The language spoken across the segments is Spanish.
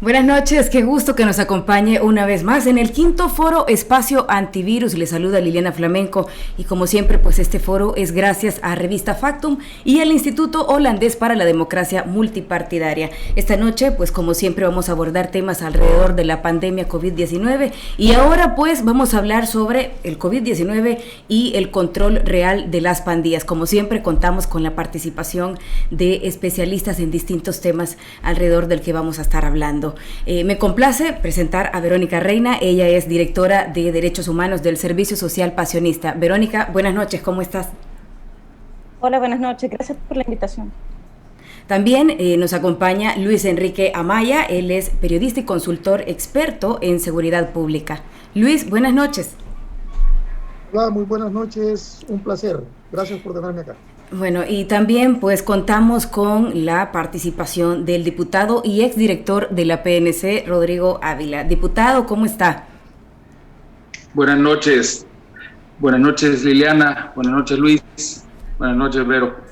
Buenas noches, qué gusto que nos acompañe una vez más en el quinto foro Espacio Antivirus. Le saluda Liliana Flamenco y como siempre pues este foro es gracias a Revista Factum y el Instituto Holandés para la Democracia Multipartidaria. Esta noche pues como siempre vamos a abordar temas alrededor de la pandemia COVID-19 y ahora pues vamos a hablar sobre el COVID-19 y el control real de las pandillas. Como siempre contamos con la participación de especialistas en distintos temas alrededor del que vamos a estar hablando. Me complace presentar a Verónica Reina, ella es directora de Derechos Humanos del Servicio Social Pasionista. Verónica, buenas noches, ¿cómo estás? Hola, buenas noches, gracias por la invitación. También nos acompaña Luis Enrique Amaya, él es periodista y consultor experto en seguridad pública. Luis, buenas noches. Hola, muy buenas noches, un placer, gracias por tenerme acá. Bueno, y también pues contamos con la participación del diputado y exdirector de la PNC, Rodrigo Ávila. Diputado, ¿cómo está? Buenas noches Liliana, buenas noches Luis, buenas noches Vero.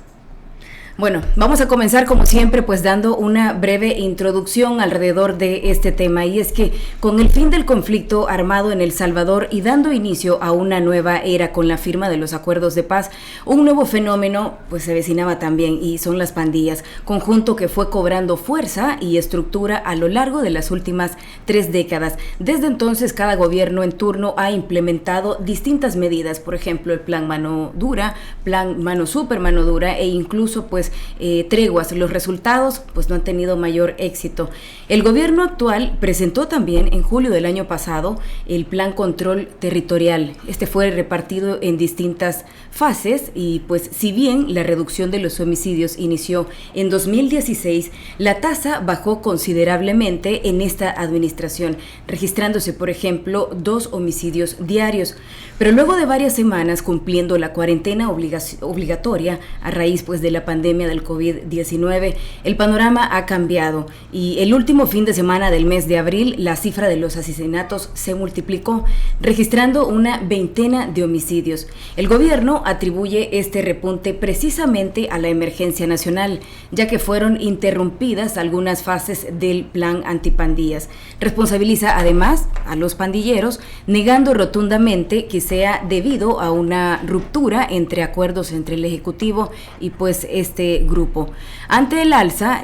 Bueno, vamos a comenzar como siempre pues dando una breve introducción alrededor de este tema, y es que con el fin del conflicto armado en El Salvador y dando inicio a una nueva era con la firma de los acuerdos de paz, un nuevo fenómeno pues se avecinaba también, y son las pandillas, conjunto que fue cobrando fuerza y estructura a lo largo de las últimas 3 décadas. Desde entonces cada gobierno en turno ha implementado distintas medidas, por ejemplo el plan mano dura, plan mano super mano dura e incluso pues treguas. Los resultados pues no han tenido mayor éxito. El gobierno actual presentó también en julio del año pasado el plan control territorial. Este fue repartido en distintas fases y pues si bien la reducción de los homicidios inició en 2016, la tasa bajó considerablemente en esta administración, registrándose por ejemplo 2 homicidios diarios. Pero luego de varias semanas cumpliendo la cuarentena obligatoria a raíz pues de la pandemia del COVID-19, el panorama ha cambiado y el último fin de semana del mes de abril la cifra de los asesinatos se multiplicó, registrando una veintena de homicidios. El gobierno atribuye este repunte precisamente a la emergencia nacional, ya que fueron interrumpidas algunas fases del plan antipandillas. Responsabiliza además a los pandilleros, negando rotundamente que sea debido a una ruptura entre acuerdos entre el Ejecutivo y pues este grupo. Ante el alza,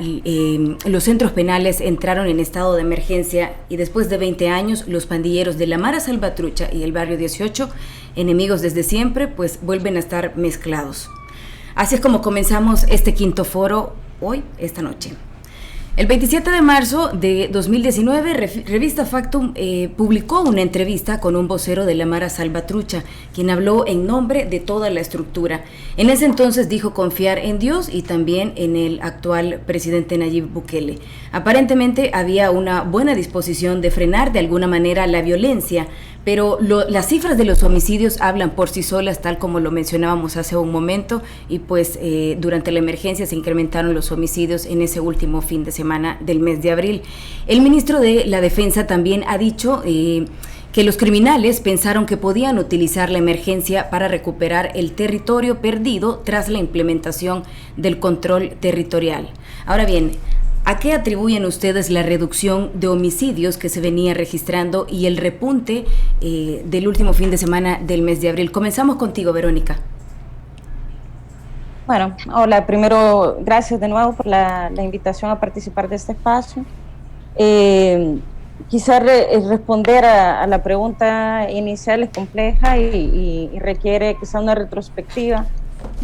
los centros penales entraron en estado de emergencia y después de 20 años, los pandilleros de la Mara Salvatrucha y el Barrio 18, enemigos desde siempre, pues vuelven a estar mezclados. Así es como comenzamos este quinto foro hoy, esta noche. El 27 de marzo de 2019, Revista Factum publicó una entrevista con un vocero de la Mara Salvatrucha, quien habló en nombre de toda la estructura. En ese entonces dijo confiar en Dios y también en el actual presidente Nayib Bukele. Aparentemente había una buena disposición de frenar de alguna manera la violencia, pero las cifras de los homicidios hablan por sí solas, tal como lo mencionábamos hace un momento, y pues durante la emergencia se incrementaron los homicidios en ese último fin de semana del mes de abril. El ministro de la Defensa también ha dicho que los criminales pensaron que podían utilizar la emergencia para recuperar el territorio perdido tras la implementación del control territorial. Ahora bien, ¿a qué atribuyen ustedes la reducción de homicidios que se venía registrando y el repunte del último fin de semana del mes de abril? Comenzamos contigo, Verónica. Bueno, hola, primero gracias de nuevo por la invitación a participar de este espacio. Quizá responder a la pregunta inicial es compleja y requiere quizá una retrospectiva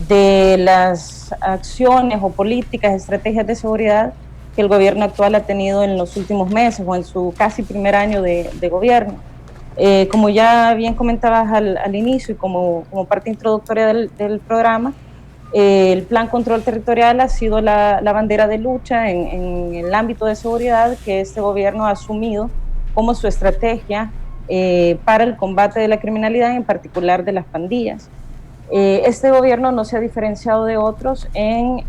de las acciones o políticas, estrategias de seguridad que el gobierno actual ha tenido en los últimos meses o en su casi primer año de gobierno. Como ya bien comentabas al inicio y como parte introductoria del programa, el Plan Control Territorial ha sido la bandera de lucha en el ámbito de seguridad que este gobierno ha asumido como su estrategia para el combate de la criminalidad, en particular de las pandillas. Este gobierno no se ha diferenciado de otros en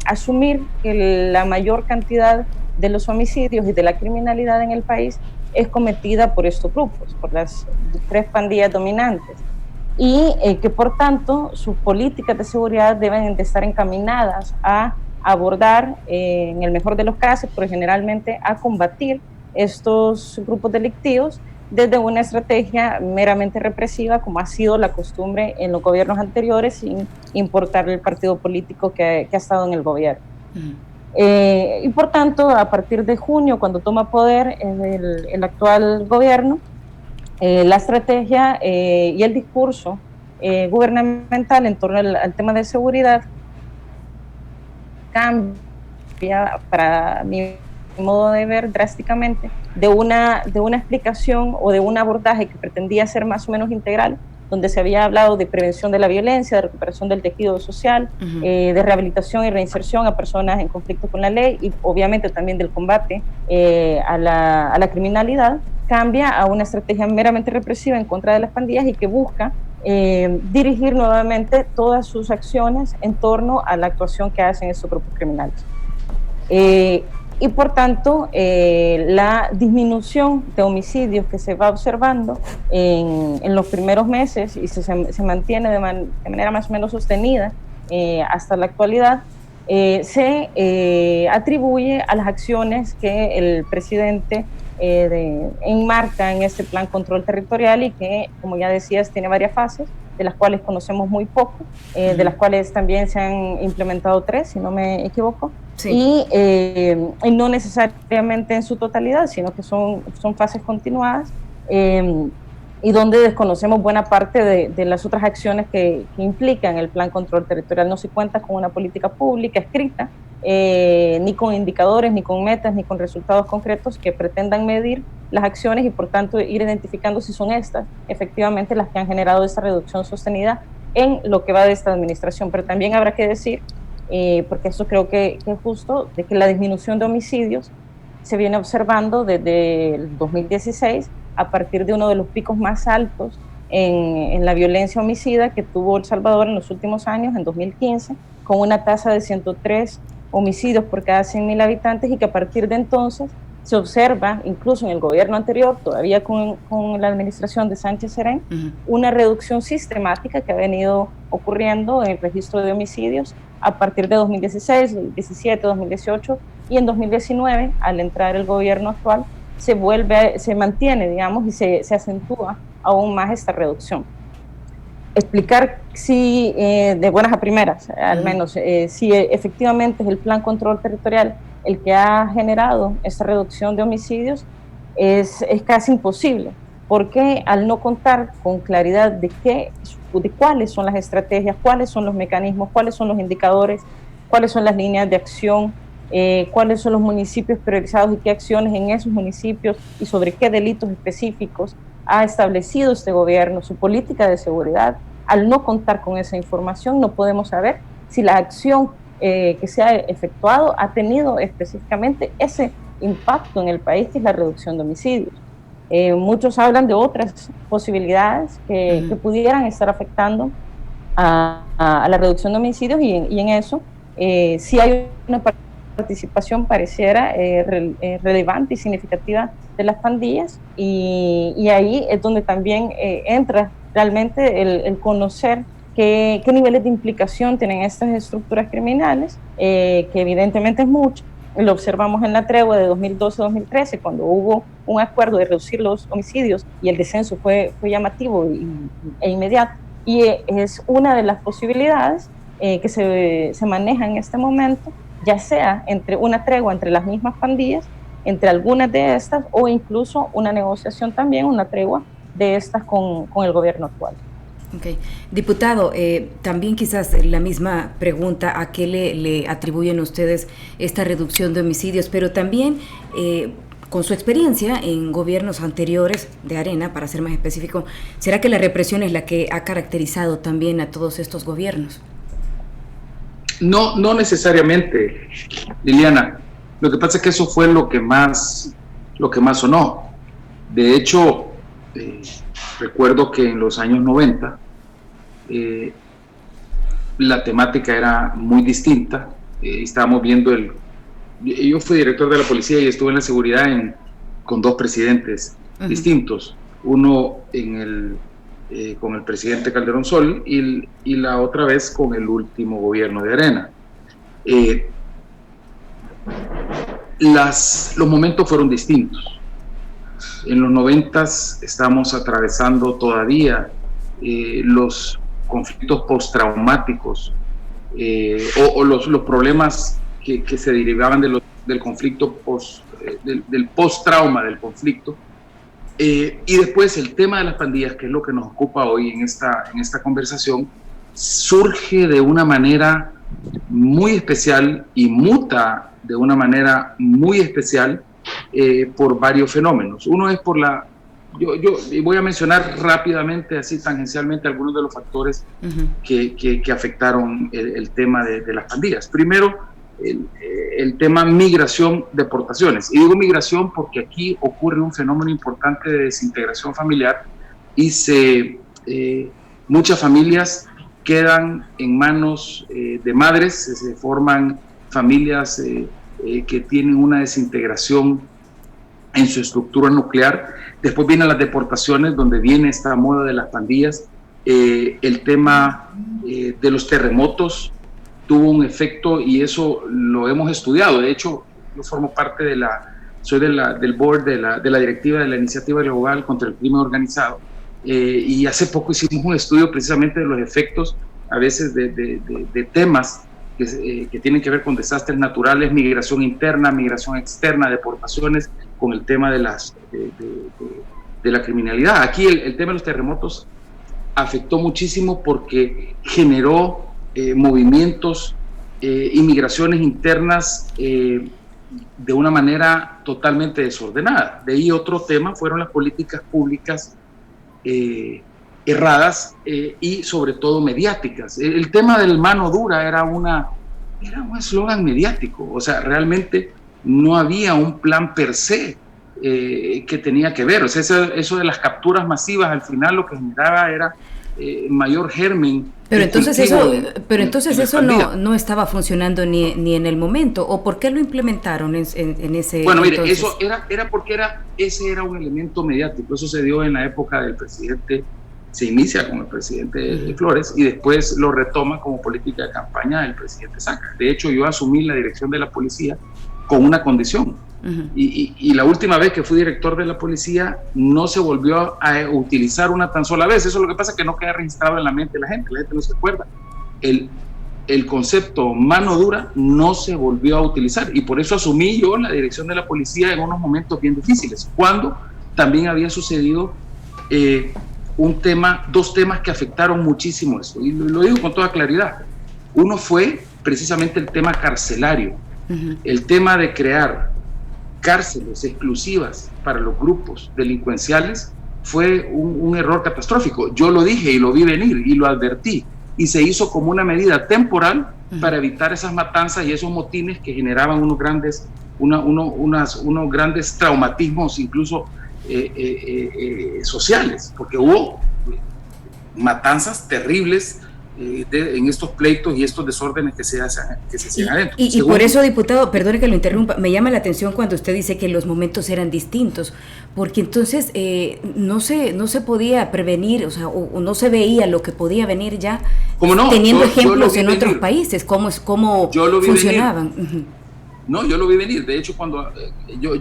asumir que la mayor cantidad de los homicidios y de la criminalidad en el país es cometida por estos grupos, por las 3 pandillas dominantes, y que por tanto sus políticas de seguridad deben de estar encaminadas a abordar, en el mejor de los casos, pero generalmente a combatir estos grupos delictivos desde una estrategia meramente represiva, como ha sido la costumbre en los gobiernos anteriores, sin importar el partido político que ha estado en el gobierno. Y por tanto, a partir de junio, cuando toma poder el actual gobierno, la estrategia y el discurso gubernamental en torno al tema de seguridad cambia, para mi modo de ver, drásticamente de una explicación o de un abordaje que pretendía ser más o menos integral, donde se había hablado de prevención de la violencia, de recuperación del tejido social, de rehabilitación y reinserción a personas en conflicto con la ley, y obviamente también del combate a la criminalidad, cambia a una estrategia meramente represiva en contra de las pandillas y que busca dirigir nuevamente todas sus acciones en torno a la actuación que hacen estos grupos criminales. Y por tanto, la disminución de homicidios que se va observando en los primeros meses y se mantiene de manera más o menos sostenida hasta la actualidad, se atribuye a las acciones que el presidente enmarca en este plan control territorial, y que, como ya decías, tiene varias fases, de las cuales conocemos muy poco, de las cuales también se han implementado 3, si no me equivoco, sí. Y no necesariamente en su totalidad, sino que son fases continuadas, y donde desconocemos buena parte de las otras acciones que implican el plan control territorial. No se cuenta con una política pública escrita, ni con indicadores, ni con metas, ni con resultados concretos que pretendan medir las acciones y por tanto ir identificando si son estas efectivamente las que han generado esta reducción sostenida en lo que va de esta administración. Pero también habrá que decir, porque eso creo que es justo, de que la disminución de homicidios se viene observando desde el 2016, a partir de uno de los picos más altos en la violencia homicida que tuvo El Salvador en los últimos años, en 2015, con una tasa de 103 homicidios por cada 100.000 habitantes, y que a partir de entonces se observa, incluso en el gobierno anterior, todavía con la administración de Sánchez Serén, una reducción sistemática que ha venido ocurriendo en el registro de homicidios a partir de 2016, 2017, 2018, y en 2019, al entrar el gobierno actual, se mantiene, digamos, y se acentúa aún más esta reducción. Explicar si, de buenas a primeras, al menos, si efectivamente es el plan control territorial el que ha generado esta reducción de homicidios, es casi imposible, porque al no contar con claridad de cuáles son las estrategias, cuáles son los mecanismos, cuáles son los indicadores, cuáles son las líneas de acción, cuáles son los municipios priorizados y qué acciones en esos municipios y sobre qué delitos específicos ha establecido este gobierno su política de seguridad. Al no contar con esa información, no podemos saber si la acción que se ha efectuado ha tenido específicamente ese impacto en el país, que es la reducción de homicidios. Muchos hablan de otras posibilidades que pudieran estar afectando a la reducción de homicidios, y en eso sí hay una participación, pareciera relevante y significativa de las pandillas, y ahí es donde también entra realmente el conocer qué niveles de implicación tienen estas estructuras criminales, que evidentemente es mucho. Lo observamos en la tregua de 2012-2013, cuando hubo un acuerdo de reducir los homicidios y el descenso fue llamativo e inmediato, y es una de las posibilidades que se maneja en este momento, ya sea entre una tregua entre las mismas pandillas, entre algunas de estas, o incluso una negociación también, una tregua de estas con el gobierno actual. Okay. Diputado, también quizás la misma pregunta, ¿a qué le atribuyen ustedes esta reducción de homicidios? Pero también, con su experiencia en gobiernos anteriores de Arena, para ser más específico, ¿será que la represión es la que ha caracterizado también a todos estos gobiernos? No necesariamente, Liliana. Lo que pasa es que eso fue lo que más sonó. De hecho, recuerdo que en los años 90 la temática era muy distinta. Estábamos viendo yo fui director de la policía y estuve en la seguridad con 2 presidentes distintos. Uno con el presidente Calderón Sol y la otra vez con el último gobierno de Arena. los momentos fueron distintos. En los 90s estamos atravesando todavía los conflictos postraumáticos o los problemas que se derivaban del conflicto del post-trauma del conflicto. Y después el tema de las pandillas, que es lo que nos ocupa hoy en esta conversación, surge de una manera muy especial y muta de una manera muy especial por varios fenómenos. Uno es por yo voy a mencionar rápidamente, así tangencialmente, algunos de los factores que afectaron el tema de las pandillas. Primero, el tema migración, deportaciones. Y digo migración porque aquí ocurre un fenómeno importante de desintegración familiar y muchas familias quedan en manos de madres, se forman familias que tienen una desintegración en su estructura nuclear. Después vienen las deportaciones, donde viene esta moda de las pandillas. El tema de los terremotos tuvo un efecto, y eso lo hemos estudiado. De hecho, yo formo parte soy del board de la directiva de la Iniciativa Global contra el Crimen Organizado, y hace poco hicimos un estudio precisamente de los efectos a veces de temas que tienen que ver con desastres naturales, migración interna, migración externa, deportaciones, con el tema de la criminalidad. Aquí el tema de los terremotos afectó muchísimo porque generó movimientos y migraciones internas de una manera totalmente desordenada. De ahí otro tema fueron las políticas públicas erradas y sobre todo mediáticas. El tema del mano dura era un eslogan mediático, o sea, realmente no había un plan per se que tenía que ver. O sea, eso de las capturas masivas al final lo que generaba era mayor germen. Pero entonces eso no estaba funcionando ni en el momento. ¿O por qué lo implementaron en ese? Bueno, mire, entonces? Eso era porque ese era un elemento mediático. Eso se dio en la época del presidente, se inicia con el presidente Flores y después lo retoma como política de campaña el presidente Saca. De hecho, yo asumí la dirección de la policía con una condición. Y la última vez que fui director de la policía no se volvió a utilizar una tan sola vez. Eso es lo que pasa, que no queda registrado en la mente de la gente no se acuerda. El concepto mano dura no se volvió a utilizar, y por eso asumí yo la dirección de la policía en unos momentos bien difíciles, cuando también había sucedido dos temas que afectaron muchísimo eso, y lo digo con toda claridad. Uno fue precisamente el tema carcelario, el tema de crear cárceles exclusivas para los grupos delincuenciales. Fue un error catastrófico. Yo lo dije y lo vi venir y lo advertí, y se hizo como una medida temporal para evitar esas matanzas y esos motines que generaban unos grandes traumatismos, incluso sociales, porque hubo matanzas terribles en estos pleitos y estos desórdenes que se hacían adentro. Y por eso, diputado, perdone que lo interrumpa, me llama la atención cuando usted dice que los momentos eran distintos, porque entonces no se podía prevenir, o no se veía lo que podía venir ya, no? Teniendo ejemplos en otros países, cómo funcionaban. No, yo lo vi venir. De hecho, cuando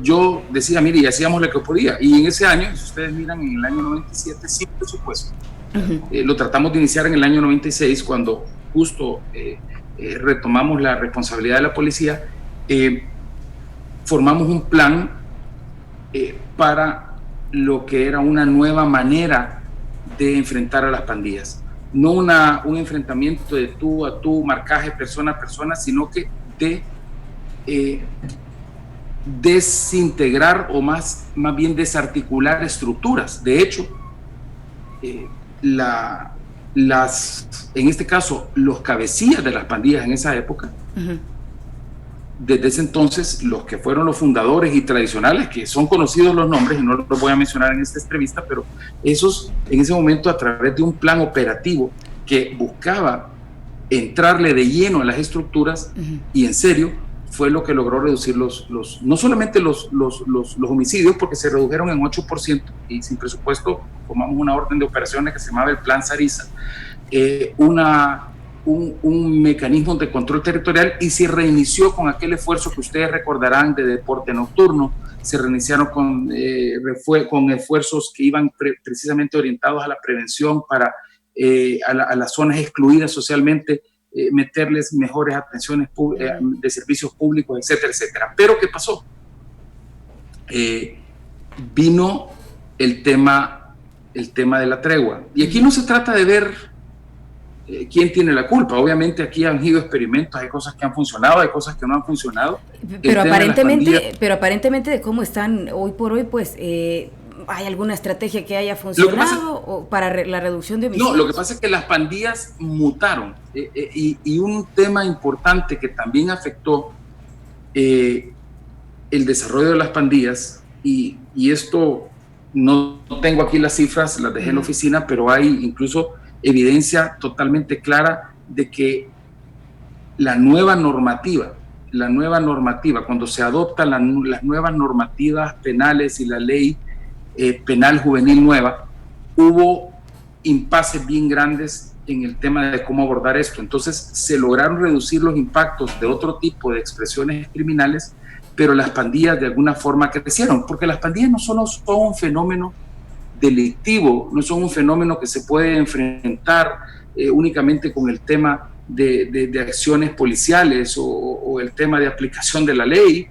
yo decía, mire, y hacíamos lo que podía, y en ese año, si ustedes miran, en el año 97, sin presupuesto, lo tratamos de iniciar en el año 96, cuando justo retomamos la responsabilidad de la policía. Formamos un plan para lo que era una nueva manera de enfrentar a las pandillas. No un enfrentamiento de tú a tú, marcaje persona a persona, sino que de desintegrar, o más bien desarticular estructuras. De hecho, en este caso, los cabecillas de las pandillas en esa época, desde ese entonces, los que fueron los fundadores y tradicionales, que son conocidos los nombres, y no los voy a mencionar en esta entrevista, pero esos, en ese momento, a través de un plan operativo que buscaba entrarle de lleno a las estructuras, y en serio, fue lo que logró reducir no solamente los homicidios, porque se redujeron en 8%, y sin presupuesto formamos una orden de operaciones que se llamaba el Plan Sarisa, un mecanismo de control territorial y se reinició con aquel esfuerzo que ustedes recordarán de deporte nocturno. Se reiniciaron con esfuerzos que iban precisamente orientados a la prevención para a las zonas excluidas socialmente, meterles mejores atenciones de servicios públicos, etcétera, etcétera. Pero ¿qué pasó? Vino el tema de la tregua. Y aquí no se trata de ver quién tiene la culpa. Obviamente aquí han habido experimentos, hay cosas que han funcionado, hay cosas que no han funcionado. Pero aparentemente de cómo están hoy por hoy, pues ¿hay alguna estrategia que haya funcionado para la reducción de homicidios? No, lo que pasa es que las pandillas mutaron y un tema importante que también afectó el desarrollo de las pandillas, y esto no tengo aquí las cifras, las dejé en la oficina, pero hay incluso evidencia totalmente clara de que la nueva normativa, cuando se adoptan las nuevas normativas penales y la ley penal juvenil nueva, hubo impases bien grandes en el tema de cómo abordar esto. Entonces se lograron reducir los impactos de otro tipo de expresiones criminales, pero las pandillas de alguna forma crecieron, porque las pandillas no solo son un fenómeno delictivo, no son un fenómeno que se puede enfrentar únicamente con el tema de acciones policiales o el tema de aplicación de la ley,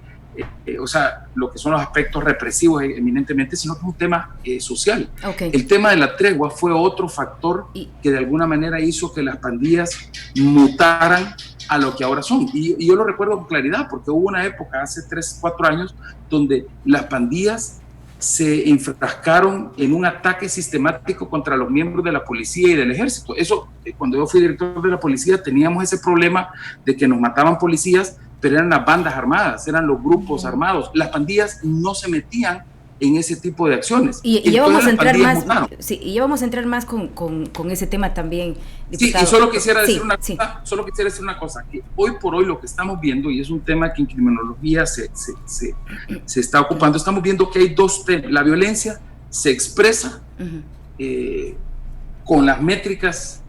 o sea, lo que son los aspectos represivos eminentemente, sino que es un tema social. Okay. El tema de la tregua fue otro factor que de alguna manera hizo que las pandillas mutaran a lo que ahora son. Y yo lo recuerdo con claridad, porque hubo una época, hace 3, 4 años, donde las pandillas se enfrascaron en un ataque sistemático contra los miembros de la policía y del ejército. Eso, cuando yo fui director de la policía, teníamos ese problema de que nos mataban policías, pero eran las bandas armadas, eran los grupos armados. Las pandillas no se metían en ese tipo de acciones. Y ya vamos a entrar más, sí, y ya vamos a entrar más con ese tema también, diputado. Sí, y solo quisiera decir una cosa, que hoy por hoy lo que estamos viendo, y es un tema que en criminología se está ocupando, estamos viendo que hay dos temas. La violencia se expresa con las métricas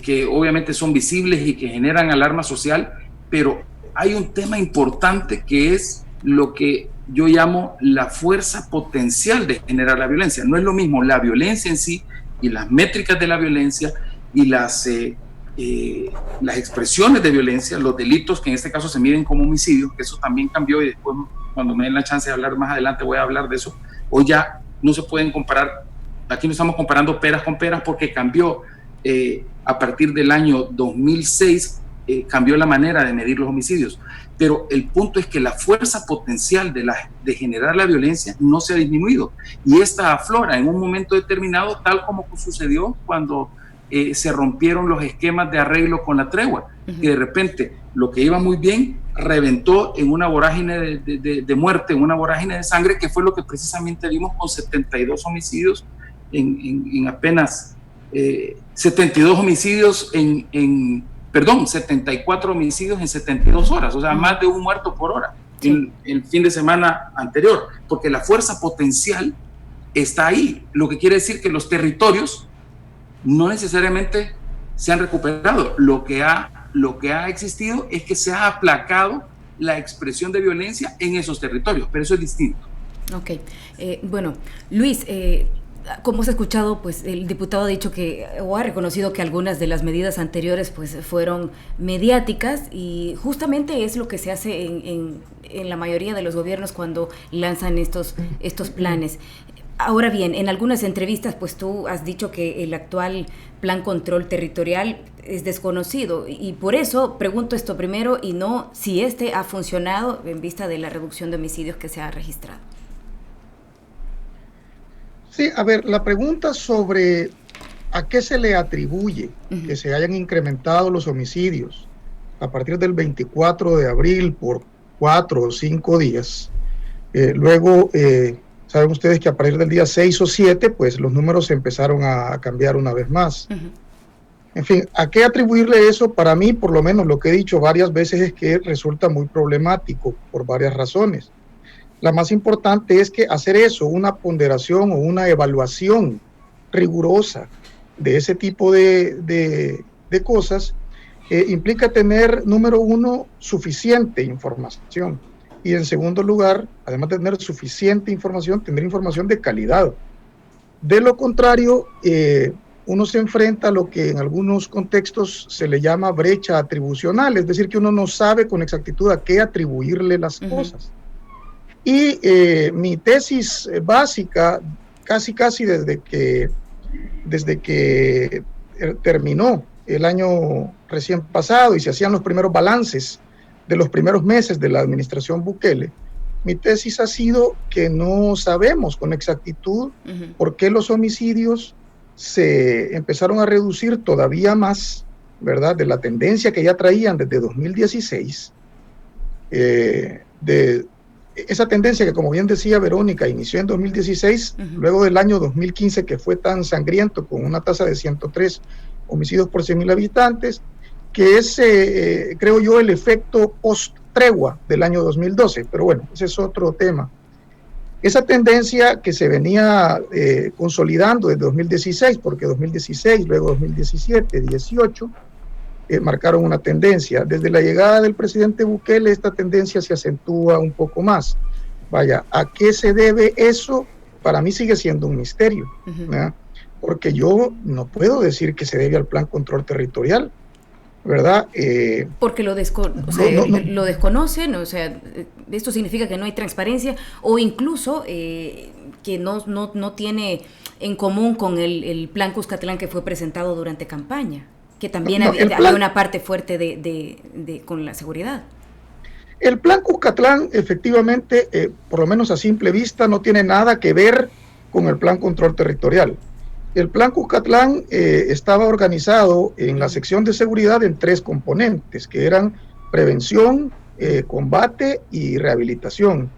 que obviamente son visibles y que generan alarma social, pero hay un tema importante que es lo que yo llamo la fuerza potencial de generar la violencia. No es lo mismo la violencia en sí y las métricas de la violencia y las expresiones de violencia, los delitos que en este caso se miden como homicidios, que eso también cambió, y después cuando me den la chance de hablar más adelante voy a hablar de eso. Hoy ya no se pueden comparar, aquí no estamos comparando peras con peras, porque cambió a partir del año 2006, cambió la manera de medir los homicidios, pero el punto es que la fuerza potencial de generar la violencia no se ha disminuido, y esta aflora en un momento determinado, tal como sucedió cuando se rompieron los esquemas de arreglo con la tregua, que de repente lo que iba muy bien reventó en una vorágine de muerte, en una vorágine de sangre, que fue lo que precisamente vimos con 72 homicidios en apenas 72 homicidios 74 homicidios en 72 horas, o sea, más de un muerto por hora el fin de semana anterior, porque la fuerza potencial está ahí, lo que quiere decir que los territorios no necesariamente se han recuperado, lo que ha existido es que se ha aplacado la expresión de violencia en esos territorios, pero eso es distinto. Ok, bueno, Luis, como se ha escuchado, pues el diputado ha dicho o ha reconocido que algunas de las medidas anteriores pues fueron mediáticas, y justamente es lo que se hace en la mayoría de los gobiernos cuando lanzan estos planes. Ahora bien, en algunas entrevistas pues tú has dicho que el actual plan control territorial es desconocido, y por eso pregunto esto primero y no si este ha funcionado en vista de la reducción de homicidios que se ha registrado. Sí, a ver, la pregunta sobre a qué se le atribuye que se hayan incrementado los homicidios a partir del 24 de abril por 4 o 5 días. Luego, saben ustedes que a partir del día 6 o 7, pues los números se empezaron a cambiar una vez más. En fin, ¿a qué atribuirle eso? Para mí, por lo menos, lo que he dicho varias veces es que resulta muy problemático por varias razones. La más importante es que hacer eso, una ponderación o una evaluación rigurosa de ese tipo de cosas, implica tener, número uno, suficiente información. Y en segundo lugar, además de tener suficiente información, tener información de calidad. De lo contrario, uno se enfrenta a lo que en algunos contextos se le llama brecha atribucional, es decir, que uno no sabe con exactitud a qué atribuirle las cosas. Y mi tesis básica, casi desde que terminó el año recién pasado y se hacían los primeros balances de los primeros meses de la administración Bukele, mi tesis ha sido que no sabemos con exactitud por qué los homicidios se empezaron a reducir todavía más, ¿verdad? De la tendencia que ya traían desde 2016, de esa tendencia que, como bien decía Verónica, inició en 2016, luego del año 2015, que fue tan sangriento, con una tasa de 103 homicidios por 100.000 habitantes, que es, creo yo, el efecto post-tregua del año 2012, pero bueno, ese es otro tema. Esa tendencia que se venía consolidando desde 2016, porque 2016, luego 2017, 18, marcaron una tendencia. Desde la llegada del presidente Bukele, esta tendencia se acentúa un poco más. Vaya, ¿a qué se debe eso? Para mí sigue siendo un misterio, ¿verdad? Porque yo no puedo decir que se debe al Plan Control Territorial, ¿verdad? Porque lo desconocen, o sea, esto significa que no hay transparencia, o incluso que no tiene en común con el Plan Cuscatlán que fue presentado durante campaña, que también había una parte fuerte con la seguridad. El Plan Cuscatlán, efectivamente, por lo menos a simple vista, no tiene nada que ver con el Plan Control Territorial. El Plan Cuscatlán estaba organizado en la sección de seguridad en 3 componentes, que eran prevención, combate y rehabilitación.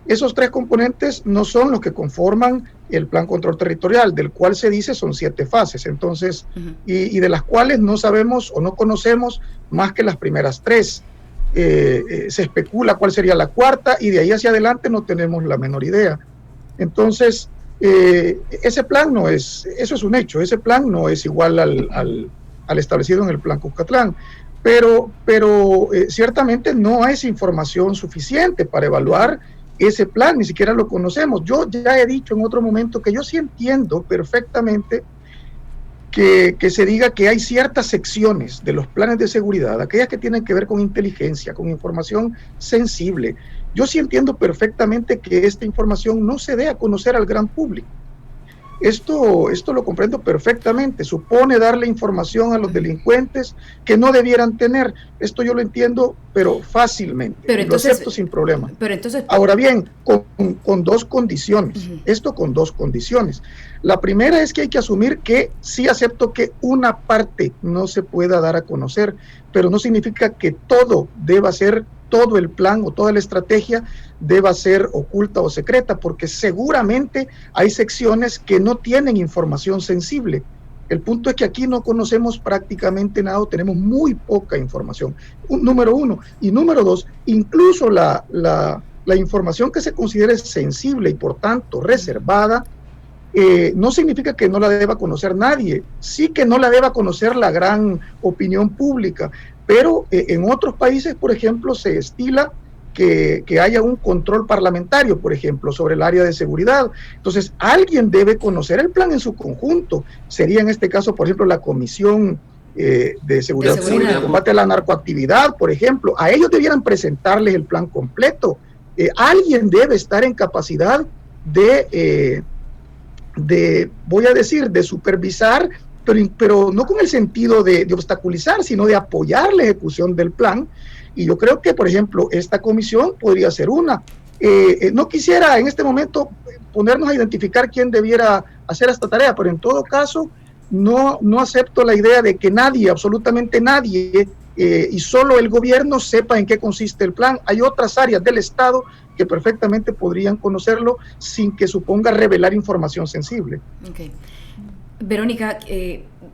Esos 3 componentes no son los que conforman el Plan Control Territorial, del cual se dice son 7 fases, entonces, y de las cuales no sabemos o no conocemos más que las primeras 3. Se especula cuál sería la 4ª y de ahí hacia adelante no tenemos la menor idea. Entonces, ese plan no es, eso es un hecho, ese plan no es igual al establecido en el Plan Cuscatlán, pero ciertamente no es información suficiente para evaluar ese plan, ni siquiera lo conocemos. Yo ya he dicho en otro momento que yo sí entiendo perfectamente que se diga que hay ciertas secciones de los planes de seguridad, aquellas que tienen que ver con inteligencia, con información sensible. Yo sí entiendo perfectamente que esta información no se dé a conocer al gran público. Esto lo comprendo perfectamente. Supone darle información a los delincuentes que no debieran tener. Esto yo lo entiendo, pero fácilmente. Pero entonces, lo acepto sin problema. Pero entonces, ahora bien, con 2 condiciones. Esto con 2 condiciones. La primera es que hay que asumir que sí acepto que una parte no se pueda dar a conocer, pero no significa que todo deba ser, todo el plan o toda la estrategia deba ser oculta o secreta, porque seguramente hay secciones que no tienen información sensible. El punto es que aquí no conocemos prácticamente nada, tenemos muy poca información, número 1. Y número 2, incluso la información que se considere sensible y por tanto reservada, no significa que no la deba conocer nadie, sí que no la deba conocer la gran opinión pública, pero en otros países, por ejemplo, se estila que haya un control parlamentario, por ejemplo, sobre el área de seguridad. Entonces, alguien debe conocer el plan en su conjunto. Sería en este caso, por ejemplo, la Comisión de Seguridad Pública, de combate a la narcoactividad, por ejemplo. A ellos debieran presentarles el plan completo. Alguien debe estar en capacidad de supervisar, pero no con el sentido de obstaculizar, sino de apoyar la ejecución del plan. Y yo creo que, por ejemplo, esta comisión podría ser una. No quisiera en este momento ponernos a identificar quién debiera hacer esta tarea, pero en todo caso no acepto la idea de que nadie, absolutamente nadie, y solo el gobierno sepa en qué consiste el plan. Hay otras áreas del Estado que perfectamente podrían conocerlo sin que suponga revelar información sensible. Okay. Verónica,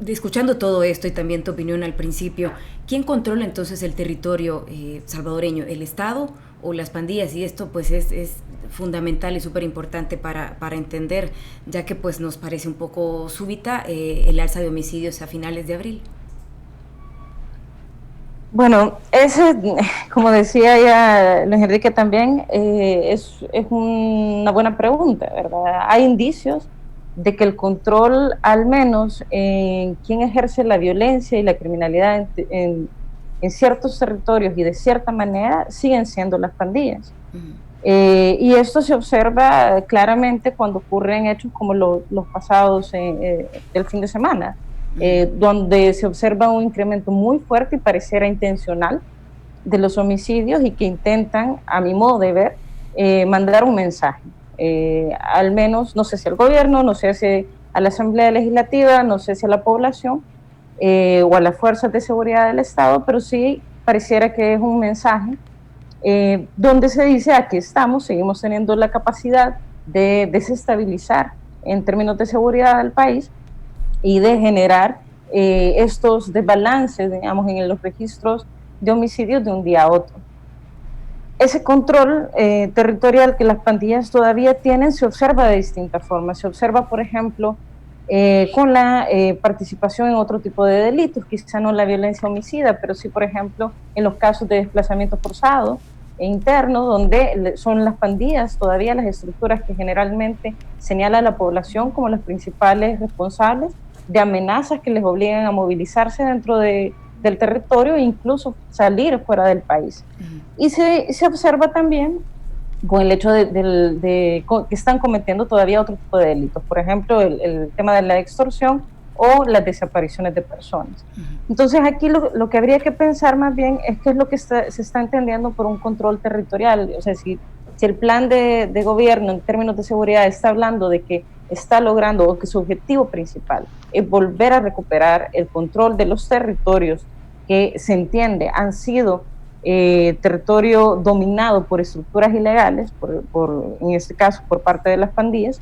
escuchando todo esto y también tu opinión al principio, ¿quién controla entonces el territorio salvadoreño? ¿El Estado o las pandillas? Y esto pues es fundamental y súper importante para entender, ya que pues nos parece un poco súbita el alza de homicidios a finales de abril. Bueno, ese, como decía ya Luis Enrique también, es una buena pregunta, ¿verdad? Hay indicios de que el control, al menos en quien ejerce la violencia y la criminalidad en ciertos territorios y de cierta manera, siguen siendo las pandillas. Y esto se observa claramente cuando ocurren hechos como los pasados del fin de semana, donde se observa un incremento muy fuerte y pareciera intencional de los homicidios y que intentan, a mi modo de ver, mandar un mensaje. Al menos, no sé si al gobierno, no sé si a la Asamblea Legislativa, no sé si a la población o a las fuerzas de seguridad del Estado, pero sí pareciera que es un mensaje donde se dice: aquí estamos, seguimos teniendo la capacidad de desestabilizar en términos de seguridad al país y de generar estos desbalances, digamos, en los registros de homicidios de un día a otro. Ese control territorial que las pandillas todavía tienen se observa de distintas formas. Se observa, por ejemplo, con la participación en otro tipo de delitos, quizá no la violencia homicida, pero sí, por ejemplo, en los casos de desplazamiento forzado e interno, donde son las pandillas todavía las estructuras que generalmente señala a la población como las principales responsables de amenazas que les obligan a movilizarse dentro del territorio e incluso salir fuera del país. Y se observa también con el hecho de que están cometiendo todavía otro tipo de delitos, por ejemplo, el tema de la extorsión o las desapariciones de personas. Entonces aquí lo que habría que pensar más bien es qué es lo que se está entendiendo por un control territorial. O sea, si el plan de gobierno en términos de seguridad está hablando de que está logrando, o que su objetivo principal es volver a recuperar el control de los territorios que se entiende han sido territorio dominado por estructuras ilegales, en este caso por parte de las pandillas,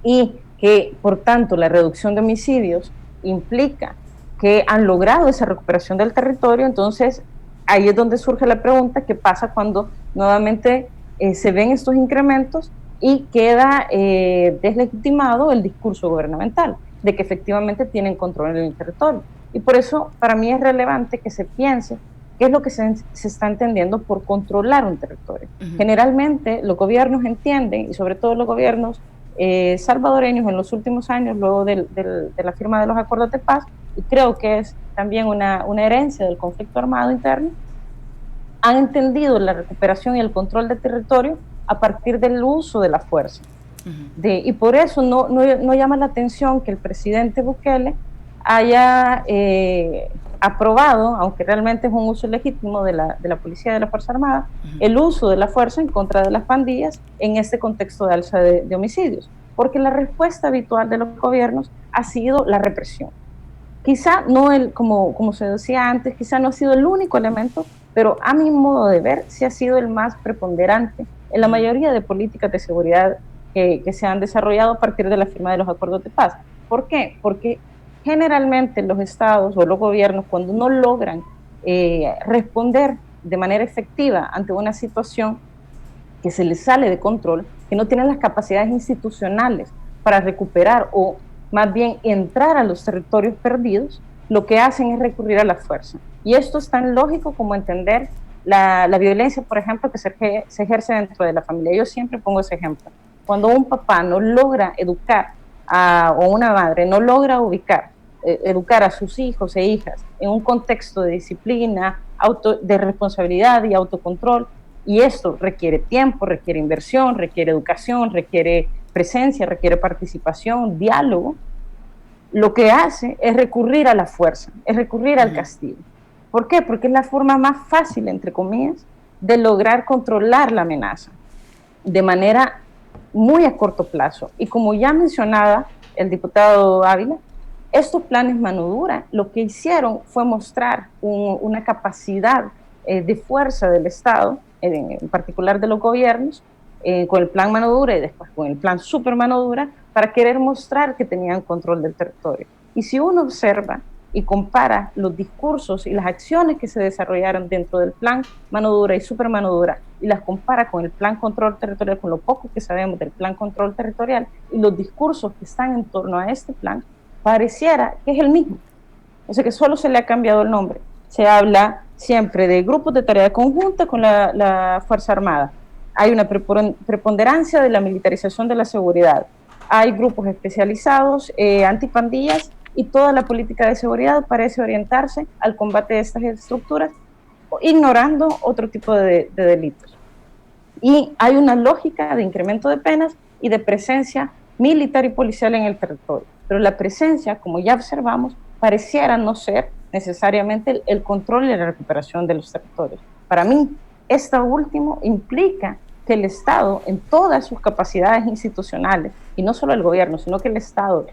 y que por tanto la reducción de homicidios implica que han logrado esa recuperación del territorio. Entonces ahí es donde surge la pregunta: ¿qué pasa cuando nuevamente se ven estos incrementos y queda deslegitimado el discurso gubernamental de que efectivamente tienen control en el territorio? Y por eso para mí es relevante que se piense qué es lo que se está entendiendo por controlar un territorio. Generalmente los gobiernos entienden, y sobre todo los gobiernos salvadoreños en los últimos años, luego de la firma de los acuerdos de paz, y creo que es también una herencia del conflicto armado interno, han entendido la recuperación y el control del territorio a partir del uso de la fuerza. Y por eso no llama la atención que el presidente Bukele haya aprobado, aunque realmente es un uso legítimo de la policía y de la Fuerza Armada, el uso de la fuerza en contra de las pandillas en este contexto de alza de homicidios, porque la respuesta habitual de los gobiernos ha sido la represión. Quizá no como se decía antes, quizá no ha sido el único elemento, pero a mi modo de ver sí ha sido el más preponderante en la mayoría de políticas de seguridad que se han desarrollado a partir de la firma de los acuerdos de paz. ¿Por qué? Porque generalmente los estados o los gobiernos, cuando no logran responder de manera efectiva ante una situación que se les sale de control, que no tienen las capacidades institucionales para recuperar o más bien entrar a los territorios perdidos, lo que hacen es recurrir a la fuerza. Y esto es tan lógico como entender la violencia, por ejemplo, que se ejerce dentro de la familia. Yo siempre pongo ese ejemplo. Cuando un papá no logra educar o una madre no logra educar a sus hijos e hijas en un contexto de disciplina, de responsabilidad y autocontrol, y esto requiere tiempo, requiere inversión, requiere educación, requiere presencia, requiere participación, diálogo, lo que hace es recurrir a la fuerza, es recurrir al castigo. ¿Por qué? Porque es la forma más fácil, entre comillas, de lograr controlar la amenaza de manera muy a corto plazo. Y como ya mencionaba el diputado Ávila, estos planes mano dura lo que hicieron fue mostrar una capacidad de fuerza del Estado, en particular de los gobiernos, con el plan mano dura y después con el plan super mano dura, para querer mostrar que tenían control del territorio. Y si uno observa y compara los discursos y las acciones que se desarrollaron dentro del plan mano dura y super mano dura, y las compara con el plan control territorial, con lo poco que sabemos del plan control territorial y los discursos que están en torno a este plan, pareciera que es el mismo. O sea, que solo se le ha cambiado el nombre. Se habla siempre de grupos de tarea conjunta con la Fuerza Armada. Hay una preponderancia de la militarización de la seguridad. Hay grupos especializados, antipandillas, y toda la política de seguridad parece orientarse al combate de estas estructuras, ignorando otro tipo de delitos. Y hay una lógica de incremento de penas y de presencia militar y policial en el territorio. Pero la presencia, como ya observamos, pareciera no ser necesariamente el control y la recuperación de los territorios. Para mí, esto último implica que el Estado, en todas sus capacidades institucionales, y no solo el gobierno, sino que el Estado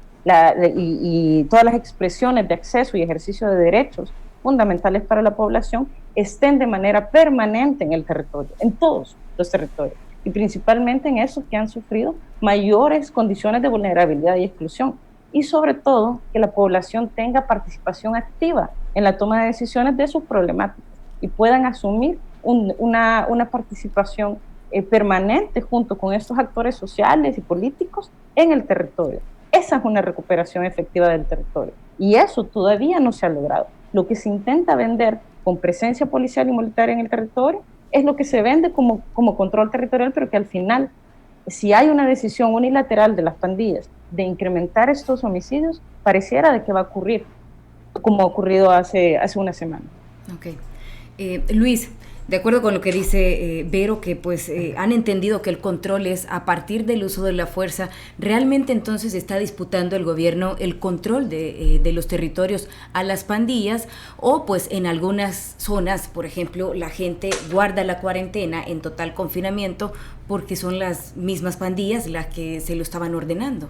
y todas las expresiones de acceso y ejercicio de derechos fundamentales para la población, estén de manera permanente en el territorio, en todos los territorios, y principalmente en esos que han sufrido mayores condiciones de vulnerabilidad y exclusión, y sobre todo que la población tenga participación activa en la toma de decisiones de sus problemáticas y puedan asumir una participación permanente junto con estos actores sociales y políticos en el territorio. Esa es una recuperación efectiva del territorio, y eso todavía no se ha logrado. Lo que se intenta vender con presencia policial y militar en el territorio es lo que se vende como control territorial, pero que al final, si hay una decisión unilateral de las pandillas de incrementar estos homicidios, pareciera de que va a ocurrir, como ha ocurrido hace una semana. Ok. Luis, de acuerdo con lo que dice Vero, que pues han entendido que el control es a partir del uso de la fuerza, ¿realmente entonces está disputando el gobierno el control de los territorios a las pandillas? O pues en algunas zonas, por ejemplo, la gente guarda la cuarentena en total confinamiento porque son las mismas pandillas las que se lo estaban ordenando.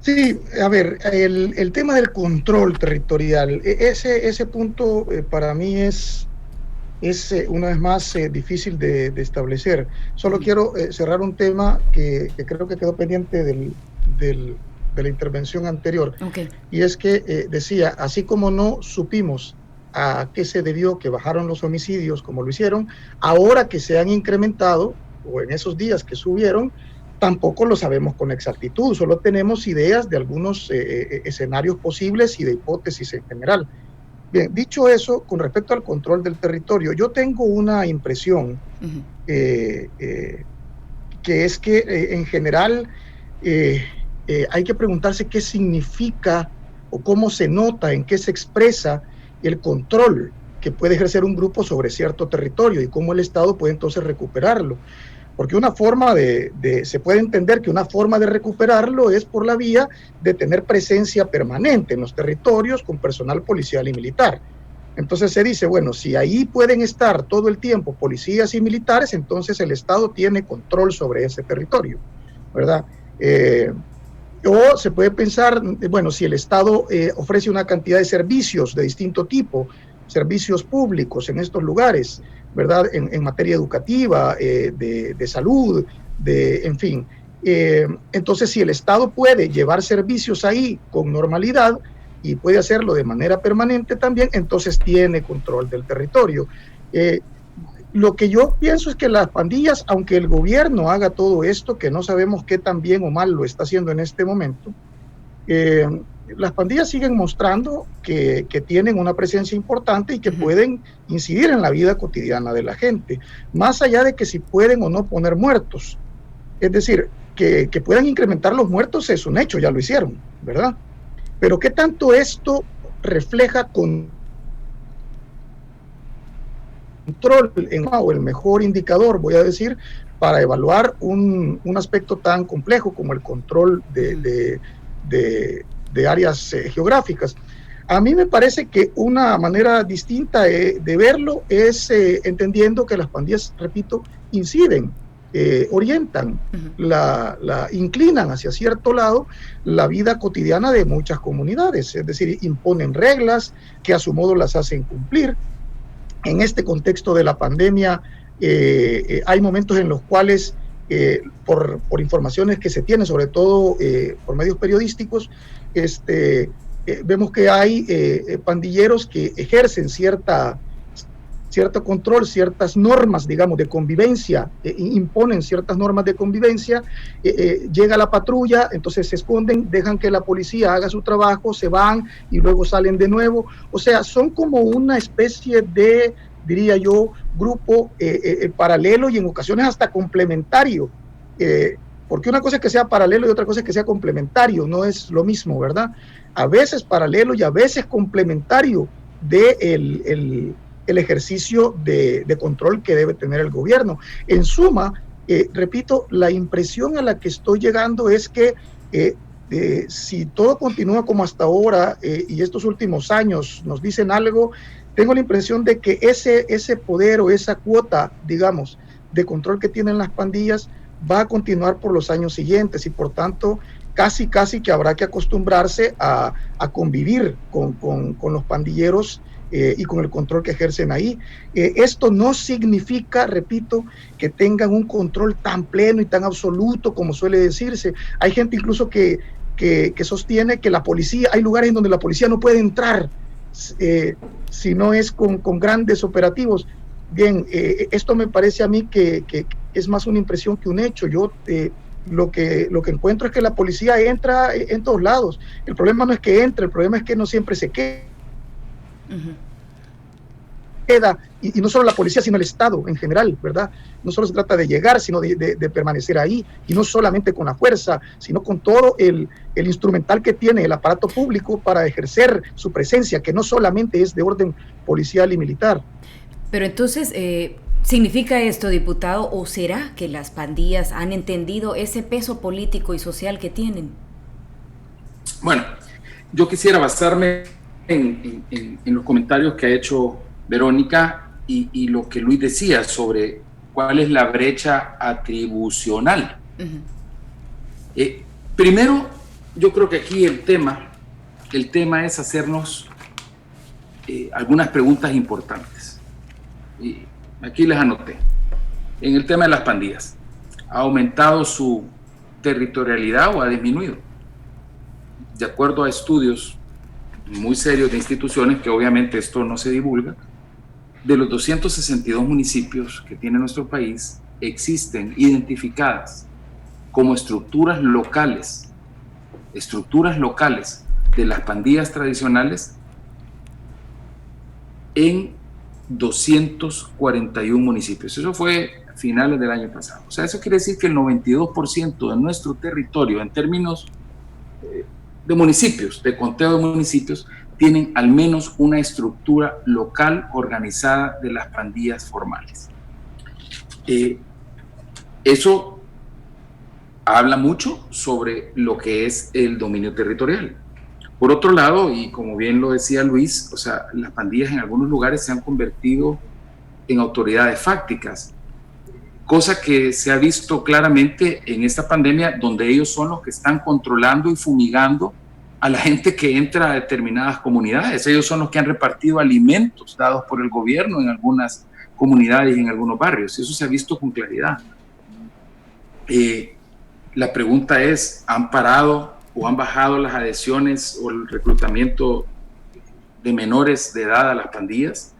Sí, a ver, el tema del control territorial, ese punto para mí es una vez más difícil de establecer. Solo quiero cerrar un tema que creo que quedó pendiente de la intervención anterior. Okay. Y es que decía, así como no supimos a qué se debió que bajaron los homicidios como lo hicieron, ahora que se han incrementado, o en esos días que subieron, tampoco lo sabemos con exactitud, solo tenemos ideas de algunos escenarios posibles y de hipótesis en general. Bien, dicho eso, con respecto al control del territorio, yo tengo una impresión que es que en general hay que preguntarse qué significa o cómo se nota, en qué se expresa el control que puede ejercer un grupo sobre cierto territorio y cómo el Estado puede entonces recuperarlo. Porque una forma se puede entender que una forma de recuperarlo es por la vía de tener presencia permanente en los territorios con personal policial y militar. Entonces se dice, bueno, si ahí pueden estar todo el tiempo policías y militares, entonces el Estado tiene control sobre ese territorio, ¿verdad? O se puede pensar, bueno, si el Estado ofrece una cantidad de servicios de distinto tipo, servicios públicos en estos lugares, ¿verdad? En materia educativa, de salud, en fin. Entonces, si el Estado puede llevar servicios ahí con normalidad y puede hacerlo de manera permanente también, entonces tiene control del territorio. Lo que yo pienso es que las pandillas, aunque el gobierno haga todo esto, que no sabemos qué tan bien o mal lo está haciendo en este momento, las pandillas siguen mostrando que tienen una presencia importante y que pueden incidir en la vida cotidiana de la gente, más allá de que si pueden o no poner muertos. Es decir, que puedan incrementar los muertos es un hecho, ya lo hicieron, ¿verdad? Pero ¿qué tanto esto refleja control o el mejor indicador, voy a decir, para evaluar un aspecto tan complejo como el control de áreas geográficas? A mí me parece que una manera distinta de verlo es entendiendo que las pandillas, repito, inciden, orientan, inclinan hacia cierto lado la vida cotidiana de muchas comunidades, es decir, imponen reglas que a su modo las hacen cumplir. En este contexto de la pandemia hay momentos en los cuales por informaciones que se tienen, sobre todo por medios periodísticos, vemos que hay pandilleros que ejercen cierta cierto control, ciertas normas, digamos, de convivencia, imponen ciertas normas de convivencia, llega la patrulla, entonces se esconden, dejan que la policía haga su trabajo, se van y luego salen de nuevo. O sea, son como una especie de, diría yo, grupo paralelo y en ocasiones hasta complementario. Porque una cosa es que sea paralelo y otra cosa es que sea complementario, no es lo mismo, ¿verdad? A veces paralelo y a veces complementario de el ejercicio de control que debe tener el gobierno. En suma, repito, la impresión a la que estoy llegando es que si todo continúa como hasta ahora y estos últimos años nos dicen algo, tengo la impresión de que ese poder o esa cuota, digamos, de control que tienen las pandillas va a continuar por los años siguientes y por tanto casi que habrá que acostumbrarse a convivir con los pandilleros y con el control que ejercen ahí. Esto no significa, repito, que tengan un control tan pleno y tan absoluto como suele decirse. Hay gente incluso que sostiene que la policía, hay lugares en donde la policía no puede entrar si no es con grandes operativos. Bien, esto me parece a mí que es más una impresión que un hecho. Yo lo que encuentro es que la policía entra en todos lados. El problema no es que entre, el problema es que no siempre se queda. Y no solo la policía, sino el Estado en general, ¿verdad? No solo se trata de llegar, sino de permanecer ahí, y no solamente con la fuerza, sino con todo el instrumental que tiene el aparato público para ejercer su presencia, que no solamente es de orden policial y militar. Pero entonces, ¿significa esto, diputado, o será que las pandillas han entendido ese peso político y social que tienen? Bueno, yo quisiera basarme en los comentarios que ha hecho Verónica y lo que Luis decía sobre cuál es la brecha atribucional. Primero, yo creo que aquí el tema es hacernos algunas preguntas importantes. Y aquí les anoté. En el tema de las pandillas, ¿ha aumentado su territorialidad o ha disminuido? De acuerdo a estudios muy serios de instituciones, que obviamente esto no se divulga, de los 262 municipios que tiene nuestro país, existen identificadas como estructuras locales de las pandillas tradicionales en 241 municipios. Eso fue a finales del año pasado. O sea, eso quiere decir que el 92% de nuestro territorio, en términos de municipios, de conteo de municipios, tienen al menos una estructura local organizada de las pandillas formales. Eso habla mucho sobre lo que es el dominio territorial. Por otro lado, y como bien lo decía Luis, o sea, las pandillas en algunos lugares se han convertido en autoridades fácticas, cosa que se ha visto claramente en esta pandemia, donde ellos son los que están controlando y fumigando a la gente que entra a determinadas comunidades. Ellos son los que han repartido alimentos dados por el gobierno en algunas comunidades y en algunos barrios. Eso se ha visto con claridad. La pregunta es, ¿han parado o han bajado las adhesiones o el reclutamiento de menores de edad a las pandillas?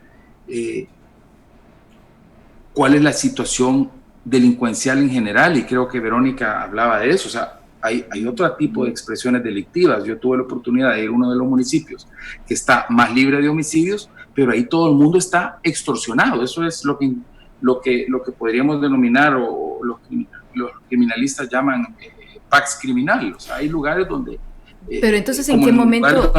¿Cuál es la situación delincuencial en general? Y creo que Verónica hablaba de eso. O sea, hay otro tipo de expresiones delictivas. Yo tuve la oportunidad de ir a uno de los municipios que está más libre de homicidios, pero ahí todo el mundo está extorsionado. Eso es lo que podríamos denominar, o los criminalistas llaman pax criminal. O sea, hay lugares donde... Pero entonces, ¿en qué momento...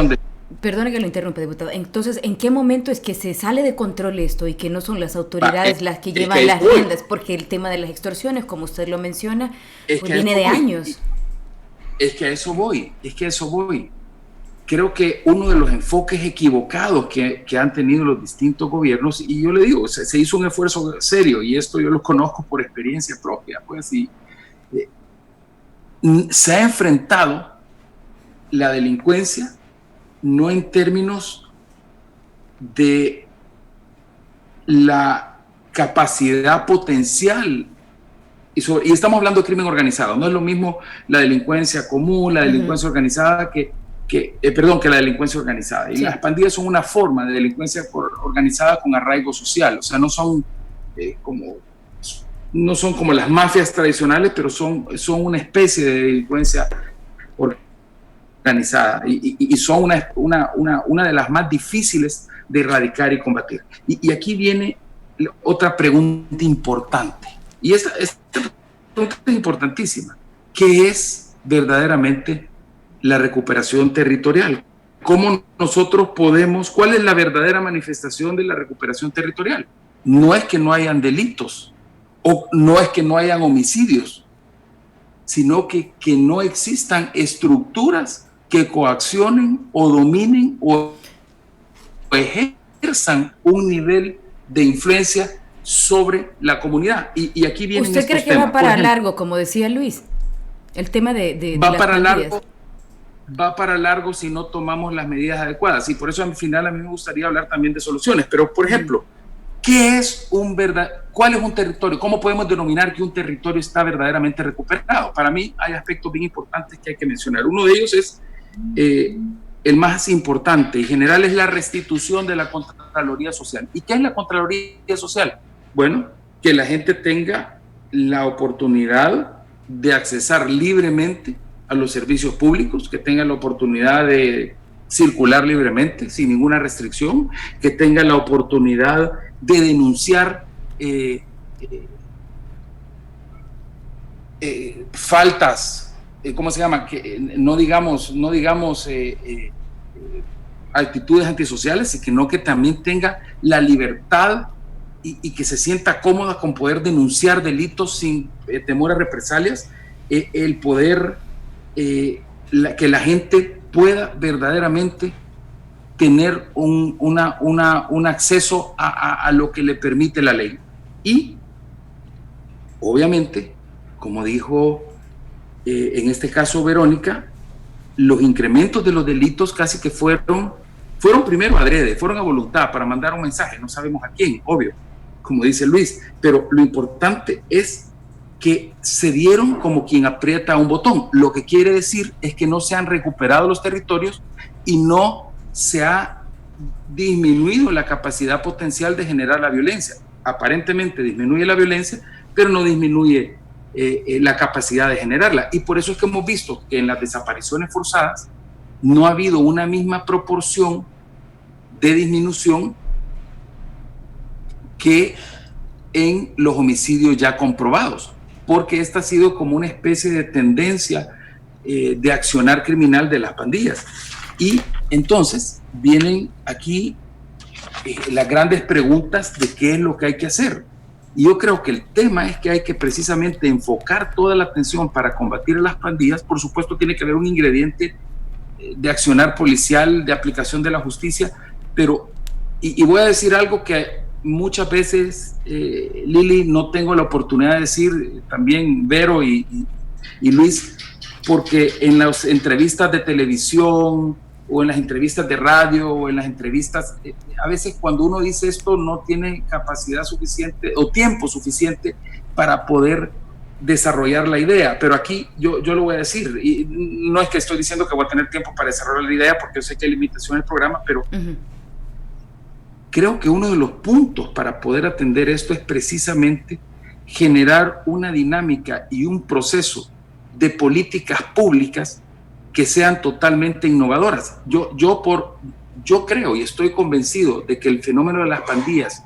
Perdone que lo interrumpa, diputado. Entonces, ¿en qué momento es que se sale de control esto y que no son las autoridades las que llevan las riendas? Porque el tema de las extorsiones, como usted lo menciona, pues viene de años. Es que a eso voy. Creo que uno de los enfoques equivocados que han tenido los distintos gobiernos, y yo le digo, se hizo un esfuerzo serio, y esto yo lo conozco por experiencia propia, pues, y se ha enfrentado la delincuencia no en términos de la capacidad potencial, y estamos hablando de crimen organizado. No es lo mismo la delincuencia común, la delincuencia organizada, que que la delincuencia organizada. Y las pandillas son una forma de delincuencia organizada con arraigo social. O sea, no son como las mafias tradicionales, pero son una especie de delincuencia organizada y son una de las más difíciles de erradicar y combatir. Y aquí viene otra pregunta importante. Y esta pregunta es importantísima. ¿Qué es verdaderamente la recuperación territorial? ¿Cómo nosotros cuál es la verdadera manifestación de la recuperación territorial? No es que no hayan delitos, o no es que no hayan homicidios, sino que no existan estructuras que coaccionen o dominen o ejerzan un nivel de influencia sobre la comunidad. Y aquí viene. ¿Usted cree que temas va para largo, como decía Luis? El tema de va para largo. Va para largo si no tomamos las medidas adecuadas. Y por eso al final a mí me gustaría hablar también de soluciones. Pero, por ejemplo, ¿cuál es un territorio? ¿Cómo podemos denominar que un territorio está verdaderamente recuperado? Para mí hay aspectos bien importantes que hay que mencionar. Uno de ellos es el más importante, en general, es la restitución de la Contraloría Social. ¿Y qué es la Contraloría Social? Bueno, que la gente tenga la oportunidad de accesar libremente a los servicios públicos, que tenga la oportunidad de circular libremente, sin ninguna restricción, que tenga la oportunidad de denunciar faltas, ¿cómo se llama? Que no digamos actitudes antisociales, sino que también tenga la libertad y que se sienta cómoda con poder denunciar delitos sin temor a represalias, el poder que la gente pueda verdaderamente tener un acceso a lo que le permite la ley. Y obviamente, como dijo en este caso Verónica, los incrementos de los delitos casi que fueron primero adrede, fueron a voluntad para mandar un mensaje, no sabemos a quién, obvio, como dice Luis, pero lo importante es que se dieron como quien aprieta un botón. Lo que quiere decir es que no se han recuperado los territorios y no se ha disminuido la capacidad potencial de generar la violencia. Aparentemente disminuye la violencia, pero no disminuye la capacidad de generarla. Y por eso es que hemos visto que en las desapariciones forzadas no ha habido una misma proporción de disminución que en los homicidios ya comprobados, porque esta ha sido como una especie de tendencia de accionar criminal de las pandillas. Y entonces vienen aquí las grandes preguntas de qué es lo que hay que hacer. Y yo creo que el tema es que hay que precisamente enfocar toda la atención para combatir a las pandillas. Por supuesto, tiene que haber un ingrediente de accionar policial, de aplicación de la justicia, pero, y voy a decir algo que muchas veces, Lili, no tengo la oportunidad de decir, también Vero y Luis, porque en las entrevistas de televisión o en las entrevistas de radio o en las entrevistas, a veces cuando uno dice esto no tiene capacidad suficiente o tiempo suficiente para poder desarrollar la idea, pero aquí yo lo voy a decir, y no es que estoy diciendo que voy a tener tiempo para desarrollar la idea porque yo sé que hay limitación en el programa, pero creo que uno de los puntos para poder atender esto es precisamente generar una dinámica y un proceso de políticas públicas que sean totalmente innovadoras. Yo creo y estoy convencido de que el fenómeno de las pandillas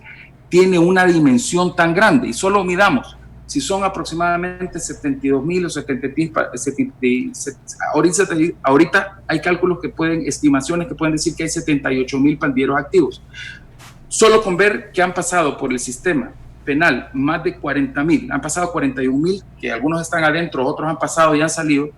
tiene una dimensión tan grande, y solo midamos si son aproximadamente 72,000 o 70,000, ahorita hay cálculos que estimaciones que pueden decir que hay 78,000 pandilleros activos. Solo con ver que han pasado por el sistema penal más de 40,000, han pasado 41,000, que algunos están adentro, otros han pasado y han salido,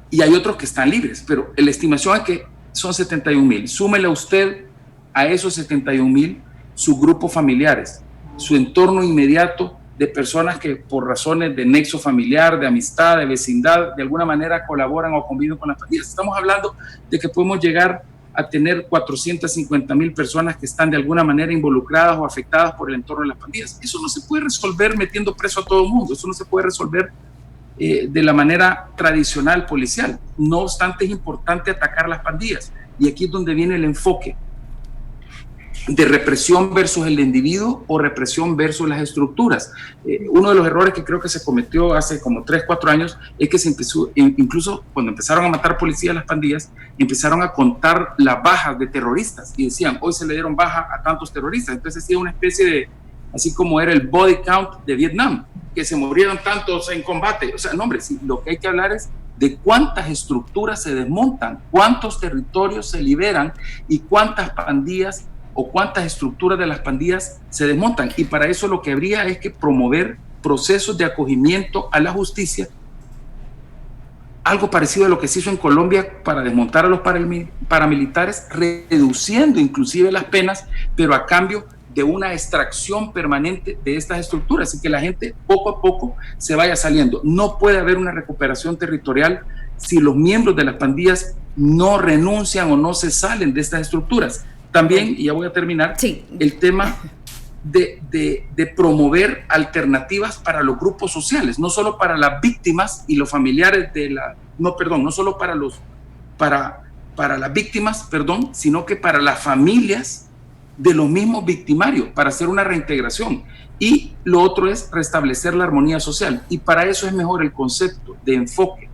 y hay otros que están libres, pero la estimación es que son 71,000. Súmele usted a esos 71,000 sus grupos familiares, su entorno inmediato de personas que por razones de nexo familiar, de amistad, de vecindad, de alguna manera colaboran o conviven con las pandillas. Estamos hablando de que podemos llegar a tener 450,000 personas que están de alguna manera involucradas o afectadas por el entorno de las pandillas. Eso no se puede resolver metiendo preso a todo el mundo, eso no se puede resolver de la manera tradicional policial. No obstante, es importante atacar las pandillas, y aquí es donde viene el enfoque de represión versus el individuo o represión versus las estructuras. Uno de los errores que creo que se cometió hace como 3, 4 años es que se empezó, incluso cuando empezaron a matar policías las pandillas, empezaron a contar las bajas de terroristas y decían, hoy se le dieron baja a tantos terroristas. Entonces hacía una especie de, así como era el body count de Vietnam, que se murieron tantos en combate. O sea, no, hombre, sí, lo que hay que hablar es de cuántas estructuras se desmontan, cuántos territorios se liberan y cuántas pandillas o cuántas estructuras de las pandillas se desmontan. Y para eso lo que habría es que promover procesos de acogimiento a la justicia, algo parecido a lo que se hizo en Colombia para desmontar a los paramilitares, reduciendo inclusive las penas, pero a cambio de una extracción permanente de estas estructuras, y que la gente poco a poco se vaya saliendo. No puede haber una recuperación territorial si los miembros de las pandillas no renuncian o no se salen de estas estructuras. También, y ya voy a terminar, sí, el tema de promover alternativas para los grupos sociales, no solo para las víctimas y los familiares de la, no solo para las víctimas, sino que para las familias de los mismos victimarios, para hacer una reintegración. Y lo otro es restablecer la armonía social, y para eso es mejor el concepto de enfoque.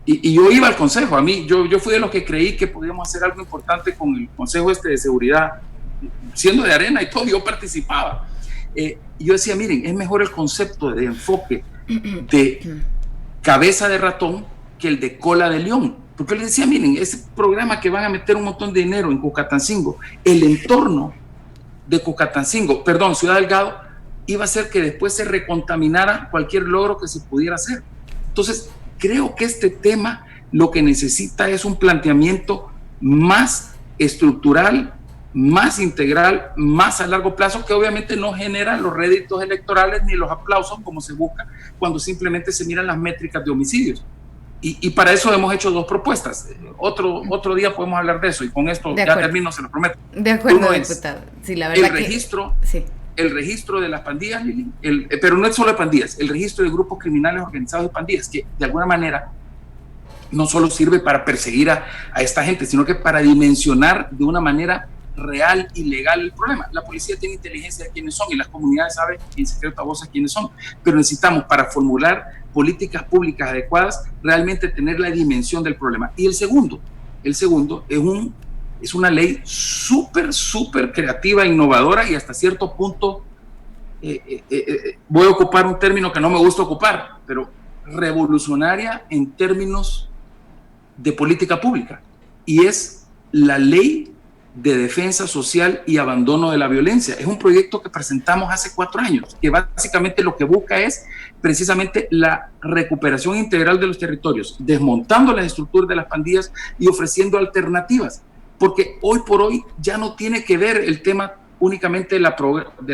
Y yo iba al consejo, yo fui de los que creí que podíamos hacer algo importante con el consejo de seguridad, siendo de Arena y todo, yo participaba. Yo decía, miren, es mejor el concepto de enfoque de cabeza de ratón que el de cola de león. Porque les decía, miren, ese programa que van a meter un montón de dinero en Cocatancingo, el entorno de Cocatancingo, Ciudad Delgado, iba a hacer que después se recontaminara cualquier logro que se pudiera hacer. Entonces, creo que este tema lo que necesita es un planteamiento más estructural, más integral, más a largo plazo, que obviamente no genera los réditos electorales ni los aplausos como se busca cuando simplemente se miran las métricas de homicidios. Y para eso hemos hecho 2 propuestas. Otro día podemos hablar de eso, y con esto ya termino, se lo prometo. De acuerdo, diputado. Sí, la verdad el registro de las pandillas, pero no es solo de pandillas, el registro de grupos criminales organizados de pandillas, que de alguna manera no solo sirve para perseguir a esta gente, sino que para dimensionar de una manera real y legal el problema. La policía tiene inteligencia de quiénes son y las comunidades saben en secreto a voces quiénes son, pero necesitamos, para formular políticas públicas adecuadas, realmente tener la dimensión del problema. Y el segundo es una ley súper creativa, innovadora, y hasta cierto punto voy a ocupar un término que no me gusta ocupar, pero revolucionaria en términos de política pública, y es la ley de defensa social y abandono de la violencia. Es un proyecto que presentamos hace 4 años, que básicamente lo que busca es precisamente la recuperación integral de los territorios, desmontando las estructuras de las pandillas y ofreciendo alternativas, porque hoy por hoy ya no tiene que ver el tema únicamente de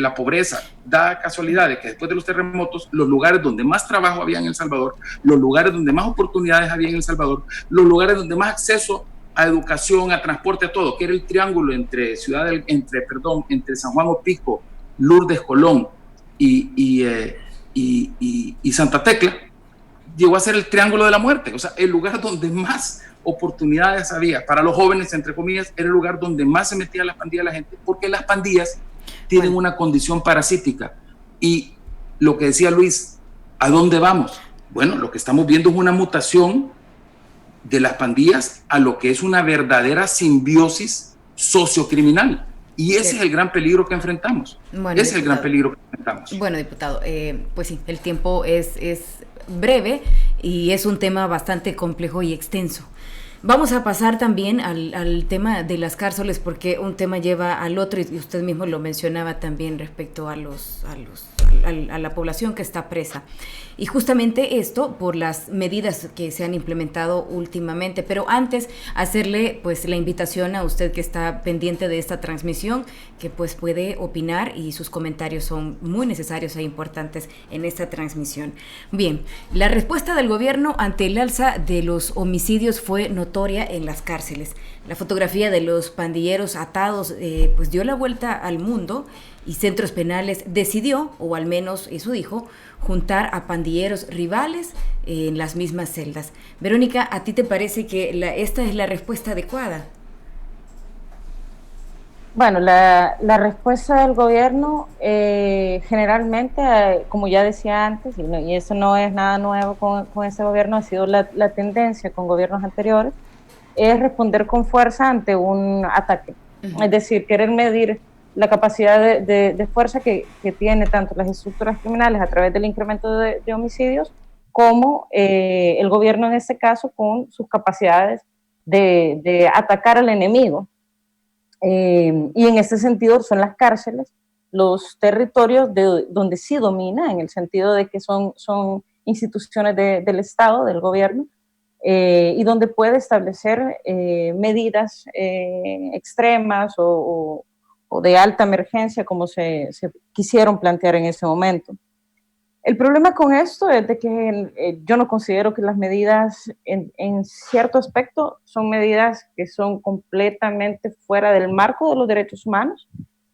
la pobreza. Da casualidad de que después de los terremotos, los lugares donde más trabajo había en El Salvador, los lugares donde más oportunidades había en El Salvador, los lugares donde más acceso a educación, a transporte, a todo, que era el triángulo entre San Juan Opico, Lourdes, Colón y Santa Tecla, llegó a ser el triángulo de la muerte. O sea, el lugar donde más oportunidades había para los jóvenes, entre comillas, era el lugar donde más se metía las pandillas la gente, porque las pandillas tienen una condición parasítica. Y lo que decía Luis, ¿a dónde vamos? Bueno, lo que estamos viendo es una mutación de las pandillas a lo que es una verdadera simbiosis sociocriminal. Y ese es el gran peligro que enfrentamos. Bueno, ese es el gran peligro que enfrentamos. Bueno, diputado, pues sí, el tiempo es breve y es un tema bastante complejo y extenso. Vamos a pasar también al tema de las cárceles, porque un tema lleva al otro, y usted mismo lo mencionaba también respecto a la población que está presa. Y justamente esto por las medidas que se han implementado últimamente. Pero antes, hacerle pues la invitación a usted que está pendiente de esta transmisión, que pues puede opinar, y sus comentarios son muy necesarios e importantes en esta transmisión. Bien, la respuesta del gobierno ante el alza de los homicidios fue notable notoria en las cárceles. La fotografía de los pandilleros atados pues dio la vuelta al mundo, y Centros Penales decidió, o al menos eso dijo, juntar a pandilleros rivales en las mismas celdas. Verónica, ¿a ti te parece que esta es la respuesta adecuada? Bueno, la respuesta del gobierno generalmente, como ya decía antes, y eso no es nada nuevo con este gobierno, ha sido la tendencia con gobiernos anteriores, es responder con fuerza ante un ataque. Es decir, querer medir la capacidad de fuerza que tiene tanto las estructuras criminales a través del incremento de homicidios, como el gobierno en este caso con sus capacidades de atacar al enemigo. Y en este sentido son las cárceles los territorios donde sí domina, en el sentido de que son instituciones del Estado, del gobierno, y donde puede establecer medidas extremas o de alta emergencia, como se quisieron plantear en ese momento. El problema con esto es de que yo no considero que las medidas en cierto aspecto son medidas que son completamente fuera del marco de los derechos humanos,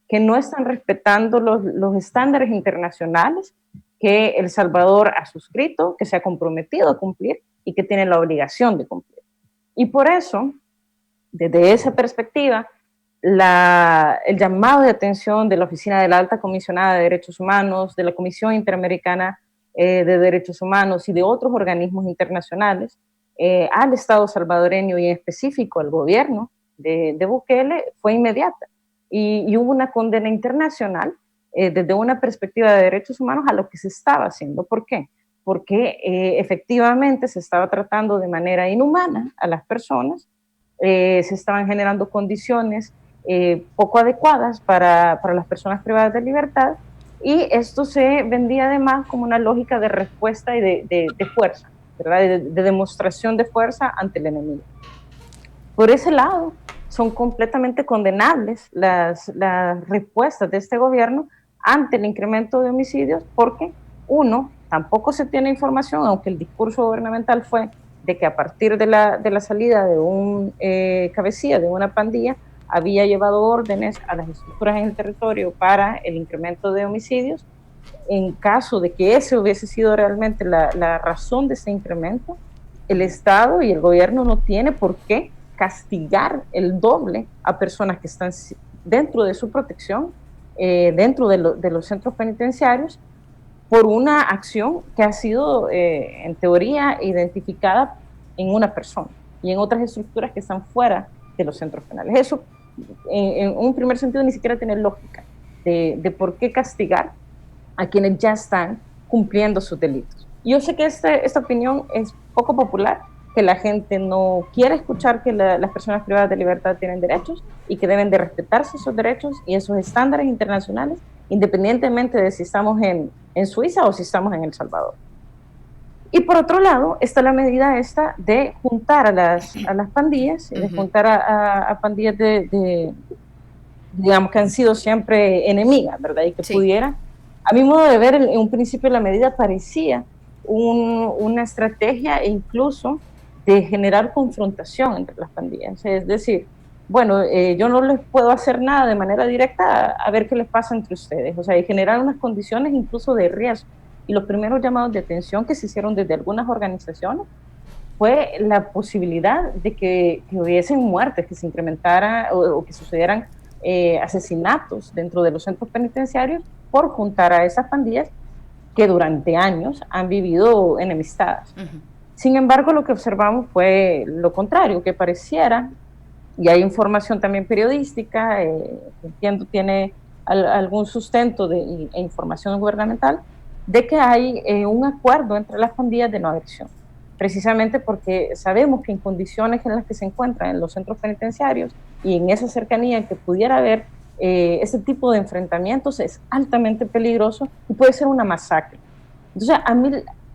que no están respetando los estándares internacionales que El Salvador ha suscrito, que se ha comprometido a cumplir y que tiene la obligación de cumplir. Y por eso, desde esa perspectiva, el llamado de atención de la Oficina de la Alta Comisionada de Derechos Humanos, de la Comisión Interamericana de Derechos Humanos y de otros organismos internacionales al Estado salvadoreño y en específico al gobierno de Bukele fue inmediata. Y hubo una condena internacional desde una perspectiva de derechos humanos a lo que se estaba haciendo. ¿Por qué? Porque efectivamente se estaba tratando de manera inhumana a las personas, se estaban generando condiciones poco adecuadas para las personas privadas de libertad, y esto se vendía además como una lógica de respuesta y de fuerza, ¿verdad? De demostración de fuerza ante el enemigo. Por ese lado, son completamente condenables las respuestas de este gobierno ante el incremento de homicidios, porque uno, tampoco se tiene información, aunque el discurso gubernamental fue de que a partir de la salida de un cabecilla de una pandilla, había llevado órdenes a las estructuras en el territorio para el incremento de homicidios. En caso de que ese hubiese sido realmente la razón de ese incremento, el Estado y el gobierno no tiene por qué castigar el doble a personas que están dentro de su protección, dentro de los centros penitenciarios, por una acción que ha sido, en teoría, identificada en una persona y en otras estructuras que están fuera de los centros penales. Eso, en un primer sentido, ni siquiera tiene lógica de por qué castigar a quienes ya están cumpliendo sus delitos. Yo sé que esta opinión es poco popular, que la gente no quiere escuchar que las personas privadas de libertad tienen derechos y que deben de respetarse esos derechos y esos estándares internacionales, independientemente de si estamos en Suiza o si estamos en El Salvador. Y por otro lado está la medida esta de juntar a las pandillas, de juntar a pandillas digamos, que han sido siempre enemigas, ¿verdad? Y que pudiera, a mi modo de ver, en un principio la medida parecía una estrategia e incluso de generar confrontación entre las pandillas. Es decir, bueno, yo no les puedo hacer nada de manera directa, a ver qué les pasa entre ustedes. O sea, y generar unas condiciones incluso de riesgo. Y los primeros llamados de atención que se hicieron desde algunas organizaciones fue la posibilidad de que hubiesen muertes, que se incrementara o que sucedieran asesinatos dentro de los centros penitenciarios por juntar a esas pandillas que durante años han vivido enemistadas. Sin embargo, lo que observamos fue lo contrario, que pareciera, y hay información también periodística, entiendo tiene algún sustento e información gubernamental, de que hay un acuerdo entre las pandillas de no agresión, precisamente porque sabemos que en condiciones en las que se encuentran en los centros penitenciarios y en esa cercanía que pudiera haber ese tipo de enfrentamientos es altamente peligroso y puede ser una masacre. Entonces, a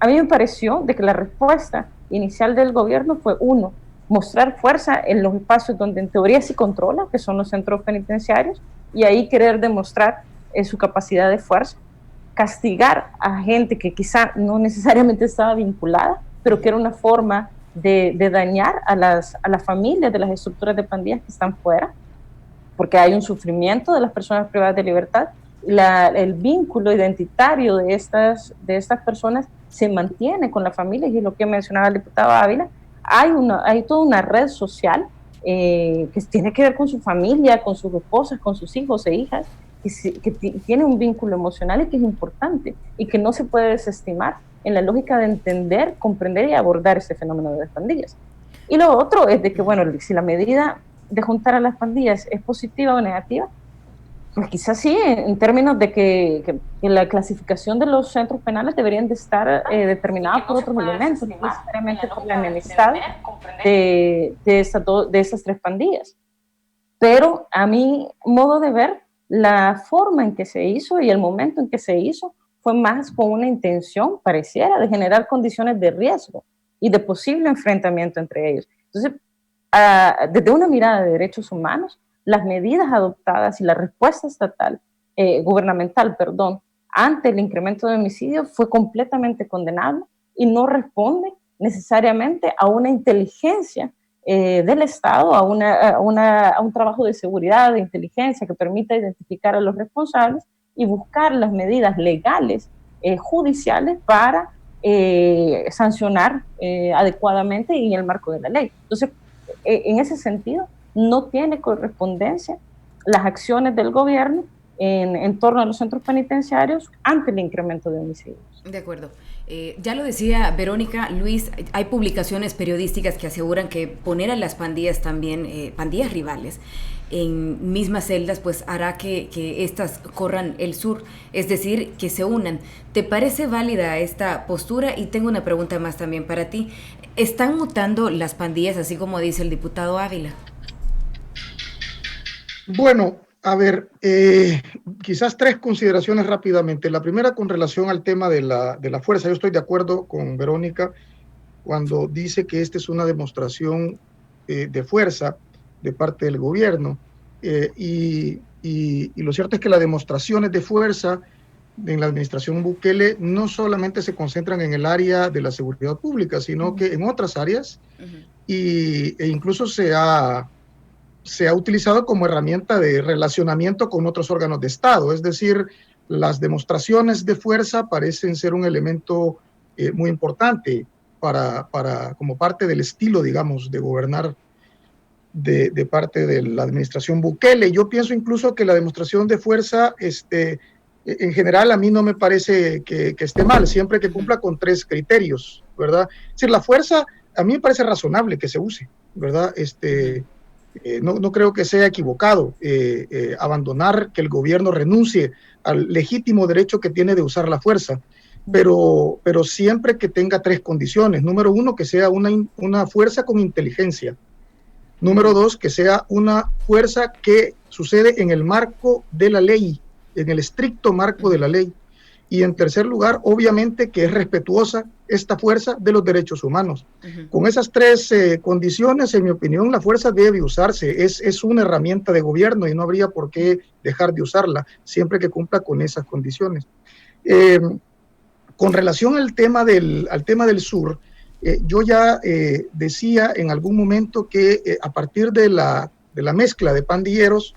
mí me pareció de que la respuesta inicial del gobierno fue, uno, mostrar fuerza en los espacios donde en teoría sí controla, que son los centros penitenciarios, y ahí querer demostrar su capacidad de fuerza, castigar a gente que quizá no necesariamente estaba vinculada, pero que era una forma de dañar a las familias de las estructuras de pandillas que están fuera, porque hay un sufrimiento de las personas privadas de libertad. El vínculo identitario de estas personas se mantiene con las familias, y lo que mencionaba el diputado Ávila, hay toda una red social que tiene que ver con su familia, con sus esposas, con sus hijos e hijas, que tiene un vínculo emocional y que es importante y que no se puede desestimar en la lógica de entender, comprender y abordar este fenómeno de las pandillas. Y lo otro es de que, bueno, si la medida de juntar a las pandillas es positiva o negativa, pues quizás sí, en términos de que la clasificación de los centros penales deberían de estar determinadas por otros elementos, no necesariamente por la enemistad de estas tres pandillas. Pero a mi modo de ver, la forma en que se hizo y el momento en que se hizo fue más con una intención, pareciera, de generar condiciones de riesgo y de posible enfrentamiento entre ellos. Entonces, desde una mirada de derechos humanos, las medidas adoptadas y la respuesta gubernamental, ante el incremento de homicidios fue completamente condenable y no responde necesariamente a una inteligencia del Estado, a un trabajo de seguridad, de inteligencia que permita identificar a los responsables y buscar las medidas legales, judiciales, para sancionar adecuadamente y en el marco de la ley. Entonces, en ese sentido, no tiene correspondencia las acciones del gobierno en torno a los centros penitenciarios ante el incremento de homicidios. De acuerdo. Ya lo decía Verónica, Luis, hay publicaciones periodísticas que aseguran que poner a las pandillas también, pandillas rivales, en mismas celdas, pues hará que éstas corran el sur, es decir, que se unan. ¿Te parece válida esta postura? Y tengo una pregunta más también para ti. ¿Están mutando las pandillas, así como dice el diputado Ávila? Bueno, a ver, quizás tres consideraciones rápidamente. La primera, con relación al tema de la fuerza. Yo estoy de acuerdo con Verónica cuando dice que esta es una demostración de fuerza de parte del gobierno. Y lo cierto es que las demostraciones de fuerza en la administración Bukele no solamente se concentran en el área de la seguridad pública, sino que en otras áreas, e incluso se ha utilizado como herramienta de relacionamiento con otros órganos de Estado. Es decir, las demostraciones de fuerza parecen ser un elemento muy importante como parte del estilo, digamos, de gobernar de parte de la administración Bukele. Yo pienso incluso que la demostración de fuerza, en general, a mí no me parece que esté mal, siempre que cumpla con tres criterios, ¿verdad? Es decir, la fuerza, a mí me parece razonable que se use, ¿verdad? No creo que sea equivocado abandonar que el gobierno renuncie al legítimo derecho que tiene de usar la fuerza, pero siempre que tenga tres condiciones. Número uno, que sea una fuerza con inteligencia. Número dos, que sea una fuerza que sucede en el marco de la ley, en el estricto marco de la ley. Y en tercer lugar, obviamente, que es respetuosa esta fuerza de los derechos humanos. Con esas tres condiciones, en mi opinión, la fuerza debe usarse. Es una herramienta de gobierno y no habría por qué dejar de usarla, siempre que cumpla con esas condiciones. Con relación al tema del sur, yo ya decía en algún momento que a partir de la mezcla de pandilleros,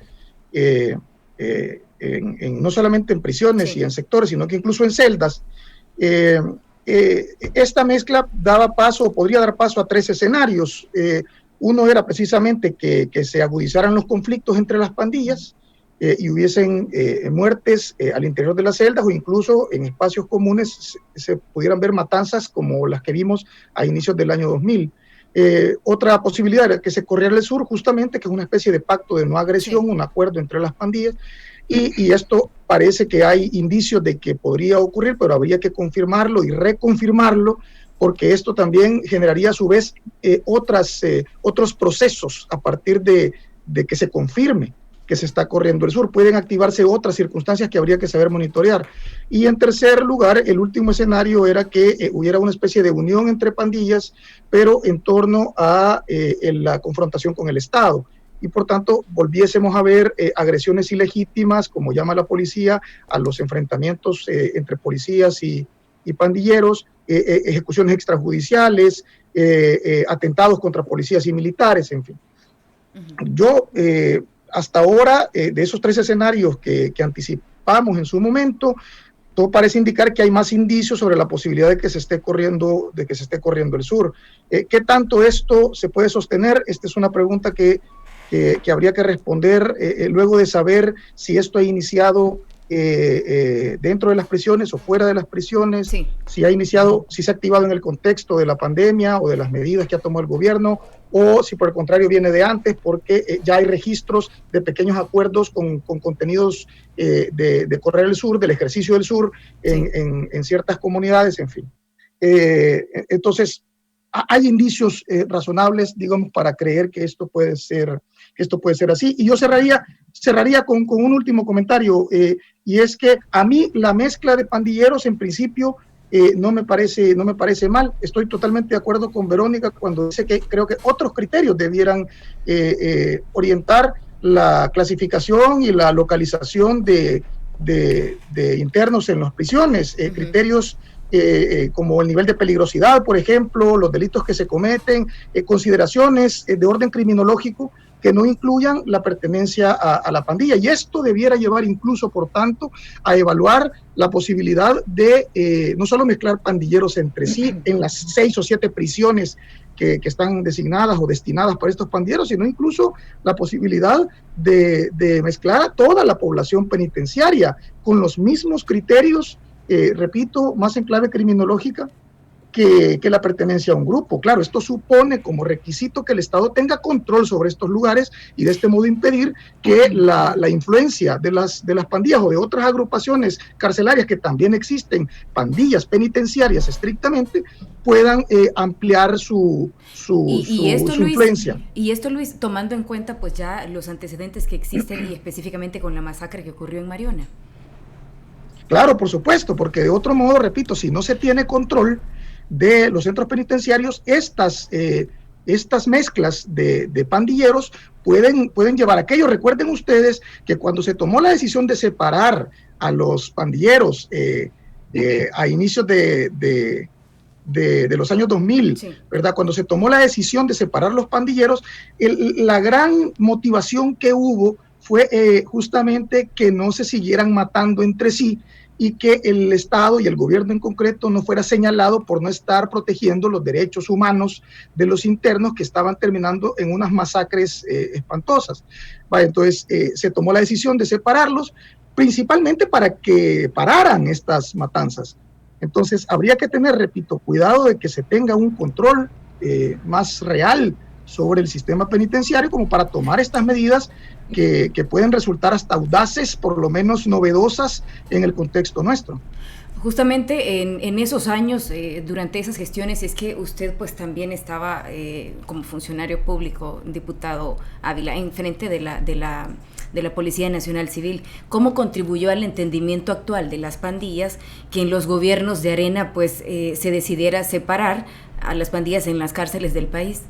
no solamente en prisiones y en sectores, sino que incluso en celdas, esta mezcla daba paso, o podría dar paso, a tres escenarios. Uno era precisamente que se agudizaran los conflictos entre las pandillas y hubiesen muertes al interior de las celdas, o incluso en espacios comunes se pudieran ver matanzas como las que vimos a inicios del año 2000. Otra posibilidad era que se corriera el sur, justamente, que es una especie de pacto de no agresión, un acuerdo entre las pandillas, y esto parece que hay indicios de que podría ocurrir, pero habría que confirmarlo y reconfirmarlo, porque esto también generaría a su vez otros procesos a partir de que se confirme que se está corriendo el sur. Pueden activarse otras circunstancias que habría que saber monitorear. Y en tercer lugar, el último escenario era que hubiera una especie de unión entre pandillas, pero en torno a la confrontación con el Estado. Y por tanto volviésemos a ver agresiones ilegítimas, como llama la policía, a los enfrentamientos entre policías y pandilleros, ejecuciones extrajudiciales, atentados contra policías y militares, en fin. Yo, hasta ahora, de esos 3 escenarios que anticipamos en su momento, todo parece indicar que hay más indicios sobre la posibilidad de que se esté corriendo el sur. ¿Qué tanto esto se puede sostener? Esta es una pregunta que habría que responder luego de saber si esto ha iniciado dentro de las prisiones o fuera de las prisiones, sí. si se ha activado en el contexto de la pandemia o de las medidas que ha tomado el gobierno, o si por el contrario viene de antes, porque ya hay registros de pequeños acuerdos con contenidos de correr el sur, del ejercicio del sur, en ciertas comunidades, en fin. Entonces, hay indicios razonables, digamos, para creer que esto puede ser así. Y yo cerraría con un último comentario, y es que a mí la mezcla de pandilleros, en principio, no me parece mal. Estoy totalmente de acuerdo con Verónica cuando dice que creo que otros criterios debieran orientar la clasificación y la localización de internos en las prisiones, criterios como el nivel de peligrosidad, por ejemplo, los delitos que se cometen, consideraciones de orden criminológico que no incluyan la pertenencia a la pandilla. Y esto debiera llevar incluso, por tanto, a evaluar la posibilidad de no solo mezclar pandilleros entre sí en las 6 o 7 prisiones que están designadas o destinadas para estos pandilleros, sino incluso la posibilidad de mezclar a toda la población penitenciaria con los mismos criterios, repito, más en clave criminológica, que la pertenencia a un grupo. Claro, esto supone como requisito que el Estado tenga control sobre estos lugares y de este modo impedir que la influencia de las pandillas o de otras agrupaciones carcelarias que también existen, pandillas penitenciarias estrictamente, puedan ampliar su influencia. Y esto, Luis, tomando en cuenta pues ya los antecedentes que existen y específicamente con la masacre que ocurrió en Mariona. Claro, por supuesto, porque de otro modo, repito, si no se tiene control de los centros penitenciarios, estas mezclas de pandilleros pueden llevar a aquello. Recuerden ustedes que cuando se tomó la decisión de separar a los pandilleros a inicios de los años 2000, sí, ¿verdad? Cuando se tomó la decisión de separar los pandilleros, la gran motivación que hubo fue justamente que no se siguieran matando entre sí y que el Estado y el gobierno en concreto no fuera señalado por no estar protegiendo los derechos humanos de los internos que estaban terminando en unas masacres espantosas. Vale, entonces se tomó la decisión de separarlos, principalmente para que pararan estas matanzas. Entonces habría que tener, repito, cuidado de que se tenga un control más real sobre el sistema penitenciario como para tomar estas medidas que pueden resultar hasta audaces, por lo menos novedosas en el contexto nuestro. Justamente en esos años, durante esas gestiones, es que usted pues también estaba como funcionario público, diputado Ávila, en frente de la Policía Nacional Civil. ¿Cómo contribuyó al entendimiento actual de las pandillas que en los gobiernos de Arena pues se decidiera separar a las pandillas en las cárceles del país?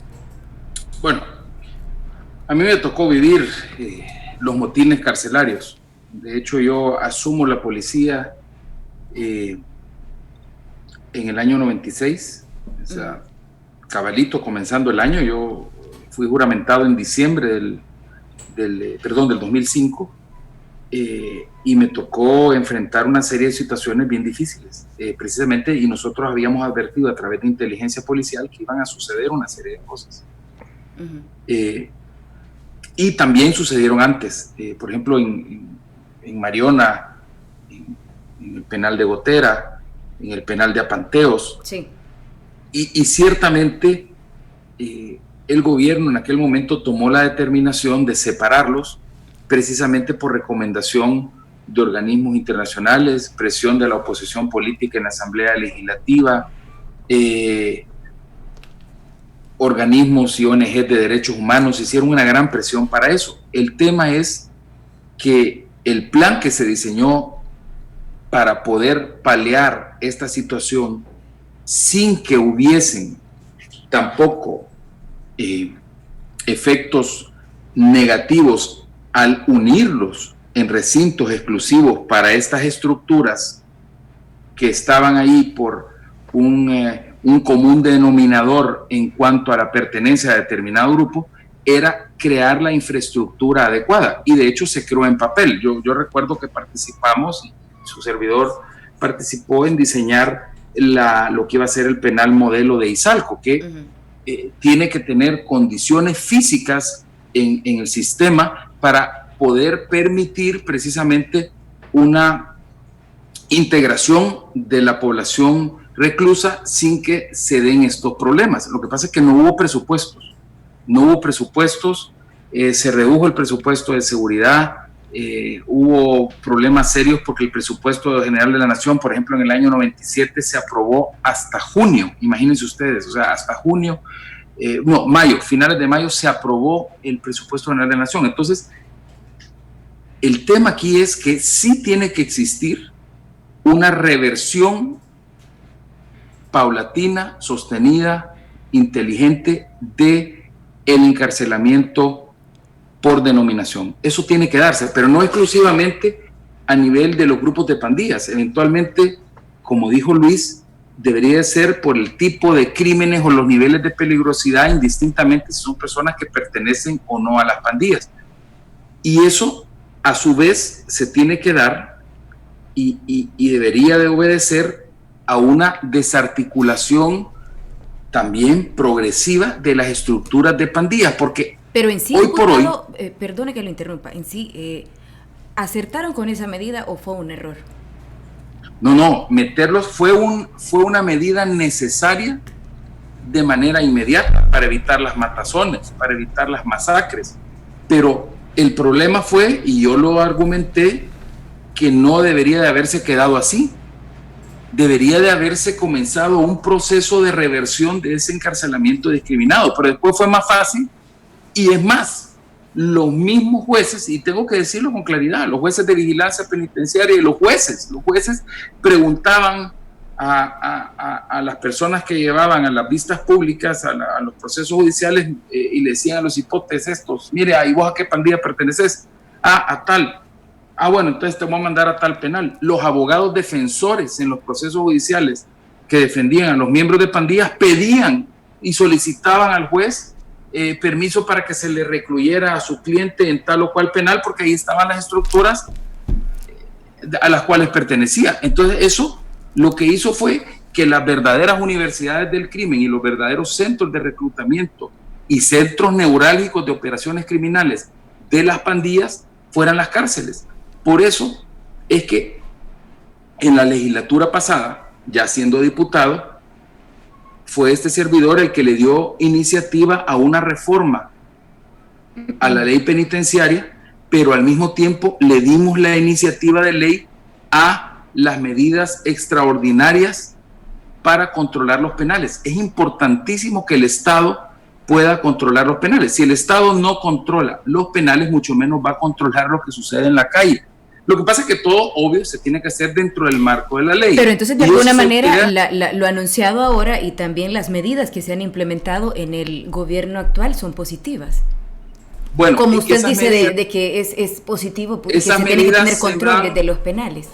Bueno, a mí me tocó vivir los motines carcelarios. De hecho, yo asumo la policía en el año 96, o sea, cabalito comenzando el año. Yo fui juramentado en diciembre del 2005 y me tocó enfrentar una serie de situaciones bien difíciles, precisamente, y nosotros habíamos advertido a través de inteligencia policial que iban a suceder una serie de cosas. Y también sucedieron antes, por ejemplo en Mariona, en el penal de Gotera, en el penal de Apanteos. Sí. Y ciertamente el gobierno en aquel momento tomó la determinación de separarlos precisamente por recomendación de organismos internacionales, presión de la oposición política en la Asamblea Legislativa, organismos y ONG de derechos humanos hicieron una gran presión para eso. El tema es que el plan que se diseñó para poder paliar esta situación sin que hubiesen tampoco efectos negativos al unirlos en recintos exclusivos para estas estructuras que estaban ahí por un común denominador en cuanto a la pertenencia a determinado grupo, era crear la infraestructura adecuada, y de hecho se creó en papel. Yo recuerdo que participamos, y su servidor participó en diseñar lo que iba a ser el penal modelo de Izalco, que tiene que tener condiciones físicas en el sistema para poder permitir precisamente una integración de la población reclusa sin que se den estos problemas. Lo que pasa es que no hubo presupuestos, se redujo el presupuesto de seguridad, hubo problemas serios porque el presupuesto general de la Nación, por ejemplo, en el año 97 se aprobó hasta junio, imagínense ustedes, o sea, hasta junio, mayo, finales de mayo se aprobó el presupuesto general de la Nación. Entonces, el tema aquí es que sí tiene que existir una reversión paulatina, sostenida, inteligente de el encarcelamiento por denominación. Eso tiene que darse, pero no exclusivamente a nivel de los grupos de pandillas. Eventualmente, como dijo Luis, debería ser por el tipo de crímenes o los niveles de peligrosidad, indistintamente si son personas que pertenecen o no a las pandillas. Y eso, a su vez, se tiene que dar y debería de obedecer a una desarticulación también progresiva de las estructuras de pandillas, porque pero en sí, hoy por hoy, perdone que lo interrumpa, en sí, ¿acertaron con esa medida o fue un error? No, meterlos fue una medida necesaria de manera inmediata para evitar las matazones, para evitar las masacres, pero el problema fue, y yo lo argumenté, que no debería de haberse quedado así. Debería de haberse comenzado un proceso de reversión de ese encarcelamiento discriminado, pero después fue más fácil, y es más, los mismos jueces, y tengo que decirlo con claridad, los jueces de vigilancia penitenciaria y los jueces preguntaban a las personas que llevaban a las vistas públicas, a los procesos judiciales, y le decían a los hipotes estos, mire, ¿y vos a qué pandilla perteneces? A tal. Bueno, entonces te voy a mandar a tal penal. Los abogados defensores en los procesos judiciales que defendían a los miembros de pandillas pedían y solicitaban al juez permiso para que se le recluyera a su cliente en tal o cual penal, porque ahí estaban las estructuras a las cuales pertenecía. Entonces eso lo que hizo fue que las verdaderas universidades del crimen y los verdaderos centros de reclutamiento y centros neurálgicos de operaciones criminales de las pandillas fueran las cárceles. Por eso es que en la legislatura pasada, ya siendo diputado, fue este servidor el que le dio iniciativa a una reforma a la ley penitenciaria, pero al mismo tiempo le dimos la iniciativa de ley a las medidas extraordinarias para controlar los penales. Es importantísimo que el Estado pueda controlar los penales. Si el Estado no controla los penales, mucho menos va a controlar lo que sucede en la calle. Lo que pasa es que todo, obvio, se tiene que hacer dentro del marco de la ley. Pero entonces, de alguna manera, lo anunciado ahora y también las medidas que se han implementado en el gobierno actual son positivas. Bueno, como usted dice de que es positivo, porque se tiene que tener control de los penales.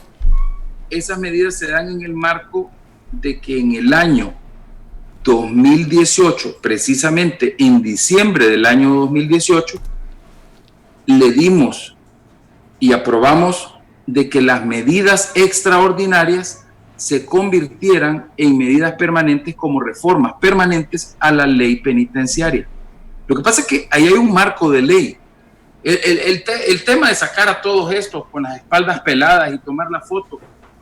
Esas medidas se dan en el marco de que en el año 2018, precisamente en diciembre del año 2018, le dimos y aprobamos de que las medidas extraordinarias se convirtieran en medidas permanentes como reformas permanentes a la ley penitenciaria. Lo que pasa es que ahí hay un marco de ley. El tema de sacar a todos estos con las espaldas peladas y tomar la foto,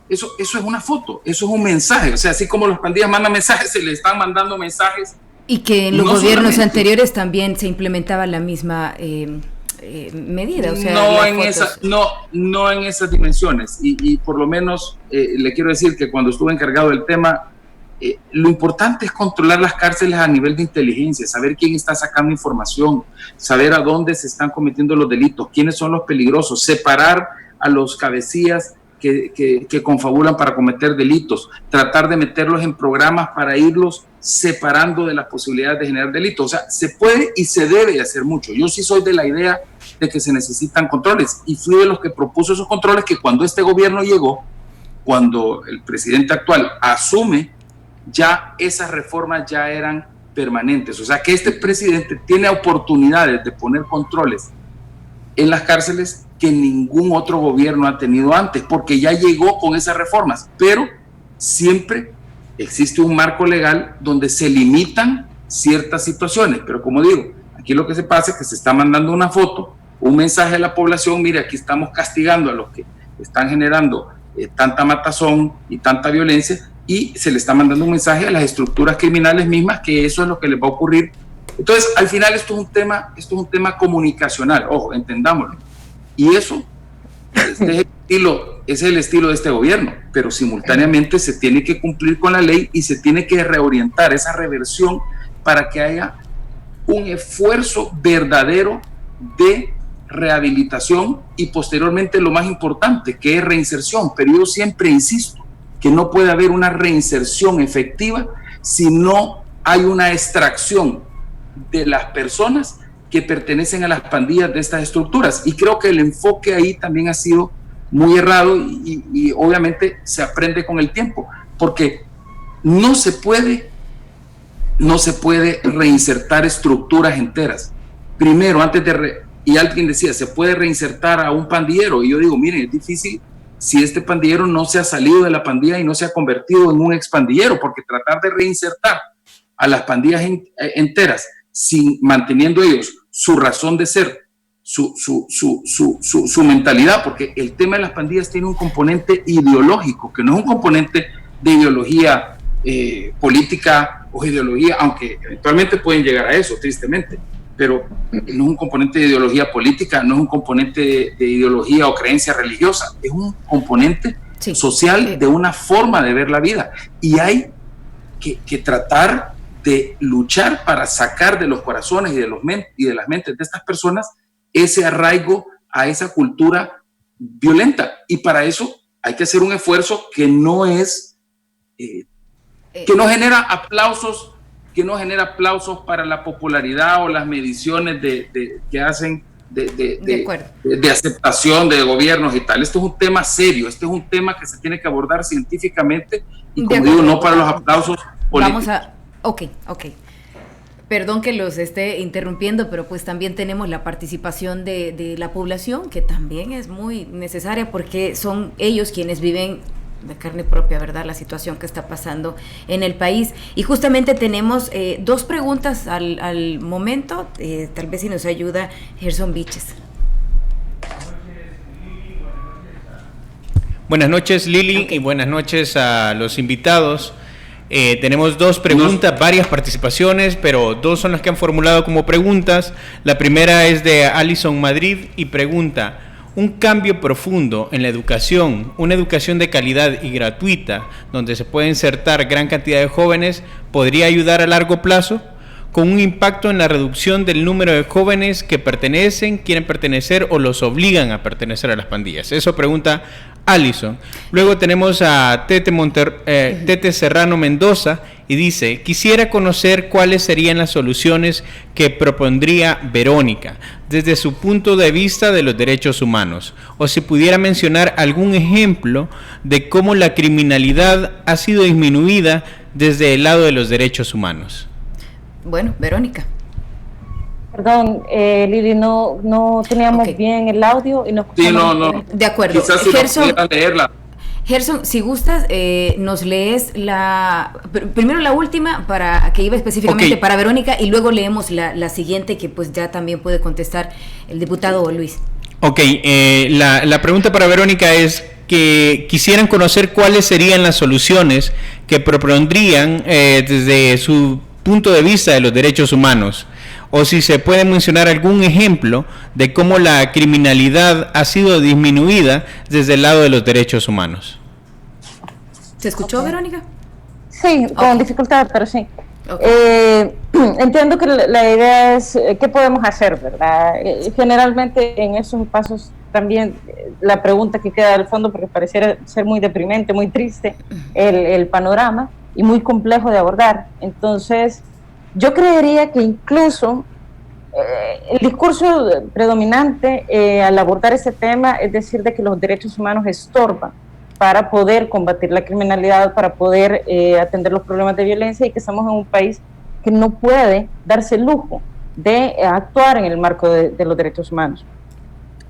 eso es una foto, eso es un mensaje. O sea, así como los pandillas mandan mensajes, se le están mandando mensajes. Y que en los gobiernos anteriores también se implementaba la misma medida, o sea, no en esas dimensiones, y por lo menos le quiero decir que cuando estuve encargado del tema, lo importante es controlar las cárceles a nivel de inteligencia, saber quién está sacando información, saber a dónde se están cometiendo los delitos, quiénes son los peligrosos, separar a los cabecillas que confabulan para cometer delitos, tratar de meterlos en programas para irlos separando de las posibilidades de generar delitos. O sea, se puede y se debe hacer mucho. Yo sí soy de la idea de que se necesitan controles, y fui de los que propuso esos controles, que cuando este gobierno llegó, cuando el presidente actual asume ya esas reformas ya eran permanentes. O sea que este presidente tiene oportunidades de poner controles en las cárceles que ningún otro gobierno ha tenido antes, porque ya llegó con esas reformas, pero siempre existe un marco legal donde se limitan ciertas situaciones. Pero como digo, aquí lo que se pasa es que se está mandando una foto, un mensaje a la población: mire, aquí estamos castigando a los que están generando tanta matazón y tanta violencia, y se le está mandando un mensaje a las estructuras criminales mismas que eso es lo que les va a ocurrir. Entonces, al final esto es un tema comunicacional, ojo, entendámoslo. Y eso es el estilo de este gobierno, pero simultáneamente se tiene que cumplir con la ley y se tiene que reorientar esa reversión para que haya un esfuerzo verdadero de rehabilitación y posteriormente lo más importante, que es reinserción. Pero yo siempre insisto que no puede haber una reinserción efectiva si no hay una extracción de las personas que pertenecen a las pandillas de estas estructuras, y creo que el enfoque ahí también ha sido muy errado y obviamente se aprende con el tiempo, porque no se puede reinsertar estructuras enteras. Primero, y alguien decía, se puede reinsertar a un pandillero, y yo digo, miren, es difícil si este pandillero no se ha salido de la pandilla y no se ha convertido en un expandillero, porque tratar de reinsertar a las pandillas enteras sin manteniendo ellos su razón de ser, su mentalidad, porque el tema de las pandillas tiene un componente ideológico, que no es un componente de ideología política o ideología, aunque eventualmente pueden llegar a eso, tristemente, pero no es un componente de ideología política, no es un componente de ideología o creencia religiosa, es un componente social de una forma de ver la vida, y hay que tratar de luchar para sacar de los corazones y de las mentes de estas personas ese arraigo a esa cultura violenta, y para eso hay que hacer un esfuerzo que no es que no genera aplausos para la popularidad o las mediciones que hacen de aceptación de gobiernos y tal. Esto es un tema serio, este es un tema que se tiene que abordar científicamente y, como digo, no para los aplausos políticos. Ok. Perdón que los esté interrumpiendo, pero pues también tenemos la participación de la población, que también es muy necesaria, porque son ellos quienes viven de carne propia, ¿verdad?, la situación que está pasando en el país. Y justamente tenemos dos preguntas al momento, tal vez si nos ayuda Gerson Vilches. Buenas noches, Lili, y buenas noches a los invitados. Tenemos dos preguntas, varias participaciones, pero dos son las que han formulado como preguntas. La primera es de Alison Madrid y pregunta: un cambio profundo en la educación, una educación de calidad y gratuita, donde se puede insertar gran cantidad de jóvenes, ¿podría ayudar a largo plazo? Con un impacto en la reducción del número de jóvenes que quieren pertenecer o los obligan a pertenecer a las pandillas. Eso pregunta Alison. Luego tenemos a Tete Serrano Mendoza y dice: quisiera conocer cuáles serían las soluciones que propondría Verónica desde su punto de vista de los derechos humanos, o si pudiera mencionar algún ejemplo de cómo la criminalidad ha sido disminuida desde el lado de los derechos humanos. Bueno, Verónica. Perdón, Lili, no teníamos bien el audio y nos escuchamos. Sí, no. De acuerdo. Quizás si Gerson, no leerla. Gerson, si gustas, nos lees primero la última, que iba específicamente para Verónica, y luego leemos la siguiente, que pues ya también puede contestar el diputado Luis. Ok, la pregunta para Verónica es que quisieran conocer cuáles serían las soluciones que propondrían desde su punto de vista de los derechos humanos, o si se puede mencionar algún ejemplo de cómo la criminalidad ha sido disminuida desde el lado de los derechos humanos. ¿Se escuchó, Verónica? Sí, con dificultad, pero sí. Entiendo que la idea es qué podemos hacer, ¿verdad? Generalmente en esos pasos también la pregunta que queda al fondo, porque pareciera ser muy deprimente, muy triste el panorama y muy complejo de abordar. Entonces, yo creería que incluso el discurso predominante al abordar ese tema es decir de que los derechos humanos estorban para poder combatir la criminalidad, para poder atender los problemas de violencia, y que estamos en un país que no puede darse el lujo de actuar en el marco de los derechos humanos.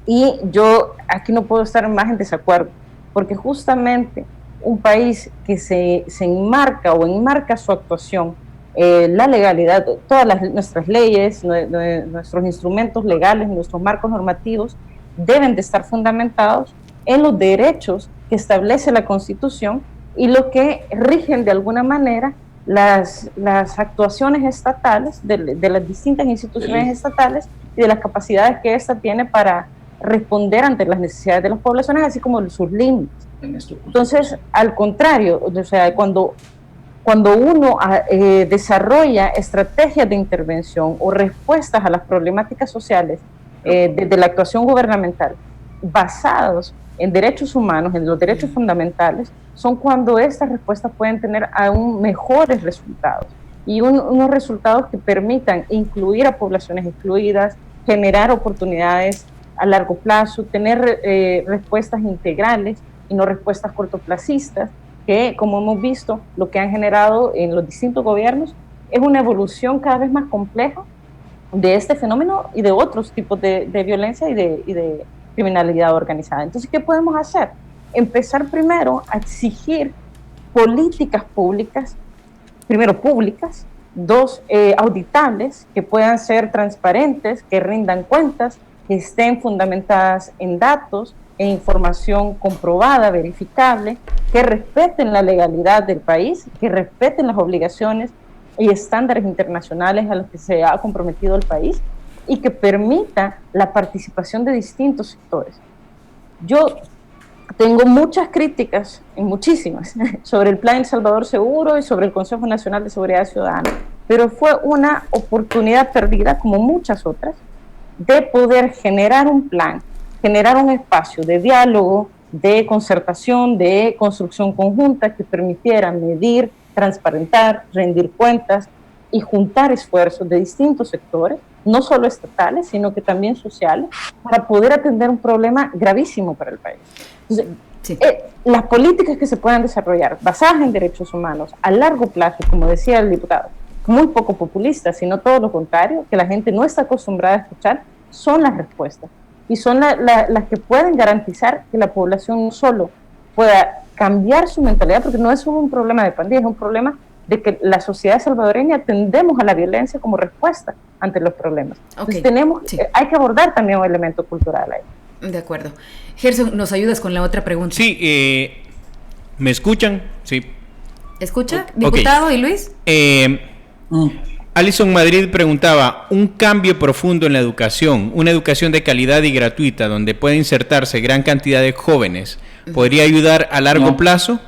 Y yo aquí no puedo estar más en desacuerdo, porque justamente un país que se enmarca o enmarca su actuación, la legalidad, todas nuestras leyes, nuestros instrumentos legales, nuestros marcos normativos deben de estar fundamentados en los derechos que establece la Constitución y lo que rigen de alguna manera las actuaciones estatales de las distintas instituciones estatales y de las capacidades que ésta tiene para responder ante las necesidades de las poblaciones, así como sus límites. Entonces, al contrario, o sea, cuando uno desarrolla estrategias de intervención o respuestas a las problemáticas sociales desde la actuación gubernamental basados en derechos humanos, en los derechos fundamentales, son cuando estas respuestas pueden tener aún mejores resultados y unos resultados que permitan incluir a poblaciones excluidas, generar oportunidades a largo plazo, tener respuestas integrales y no respuestas cortoplacistas, que, como hemos visto, lo que han generado en los distintos gobiernos es una evolución cada vez más compleja de este fenómeno y de otros tipos de violencia y de criminalidad organizada. Entonces, ¿qué podemos hacer? Empezar primero a exigir políticas públicas, primero públicas, dos, auditables, que puedan ser transparentes, que rindan cuentas, que estén fundamentadas en datos e información comprobada, verificable, que respeten la legalidad del país, que respeten las obligaciones y estándares internacionales a los que se ha comprometido el país y que permita la participación de distintos sectores. Yo tengo muchas críticas, muchísimas, sobre el Plan El Salvador Seguro y sobre el Consejo Nacional de Seguridad Ciudadana, pero fue una oportunidad perdida, como muchas otras, de poder generar un plan, generar un espacio de diálogo, de concertación, de construcción conjunta que permitiera medir, transparentar, rendir cuentas y juntar esfuerzos de distintos sectores, no solo estatales, sino que también sociales, para poder atender un problema gravísimo para el país. Entonces, sí. Las políticas que se puedan desarrollar basadas en derechos humanos a largo plazo, como decía el diputado, muy poco populistas, sino todo lo contrario, que la gente no está acostumbrada a escuchar, son las respuestas. Y son las que pueden garantizar que la población no solo pueda cambiar su mentalidad, porque no es solo un problema de pandillas, es un problema de que la sociedad salvadoreña tendemos a la violencia como respuesta ante los problemas. Okay. Entonces hay que abordar también un elemento cultural ahí. De acuerdo. Gerson, ¿nos ayudas con la otra pregunta? Sí, ¿me escuchan? Sí. ¿Escucha, diputado y Luis? Alison Madrid preguntaba, un cambio profundo en la educación, una educación de calidad y gratuita, donde puede insertarse gran cantidad de jóvenes, ¿podría ayudar a largo plazo?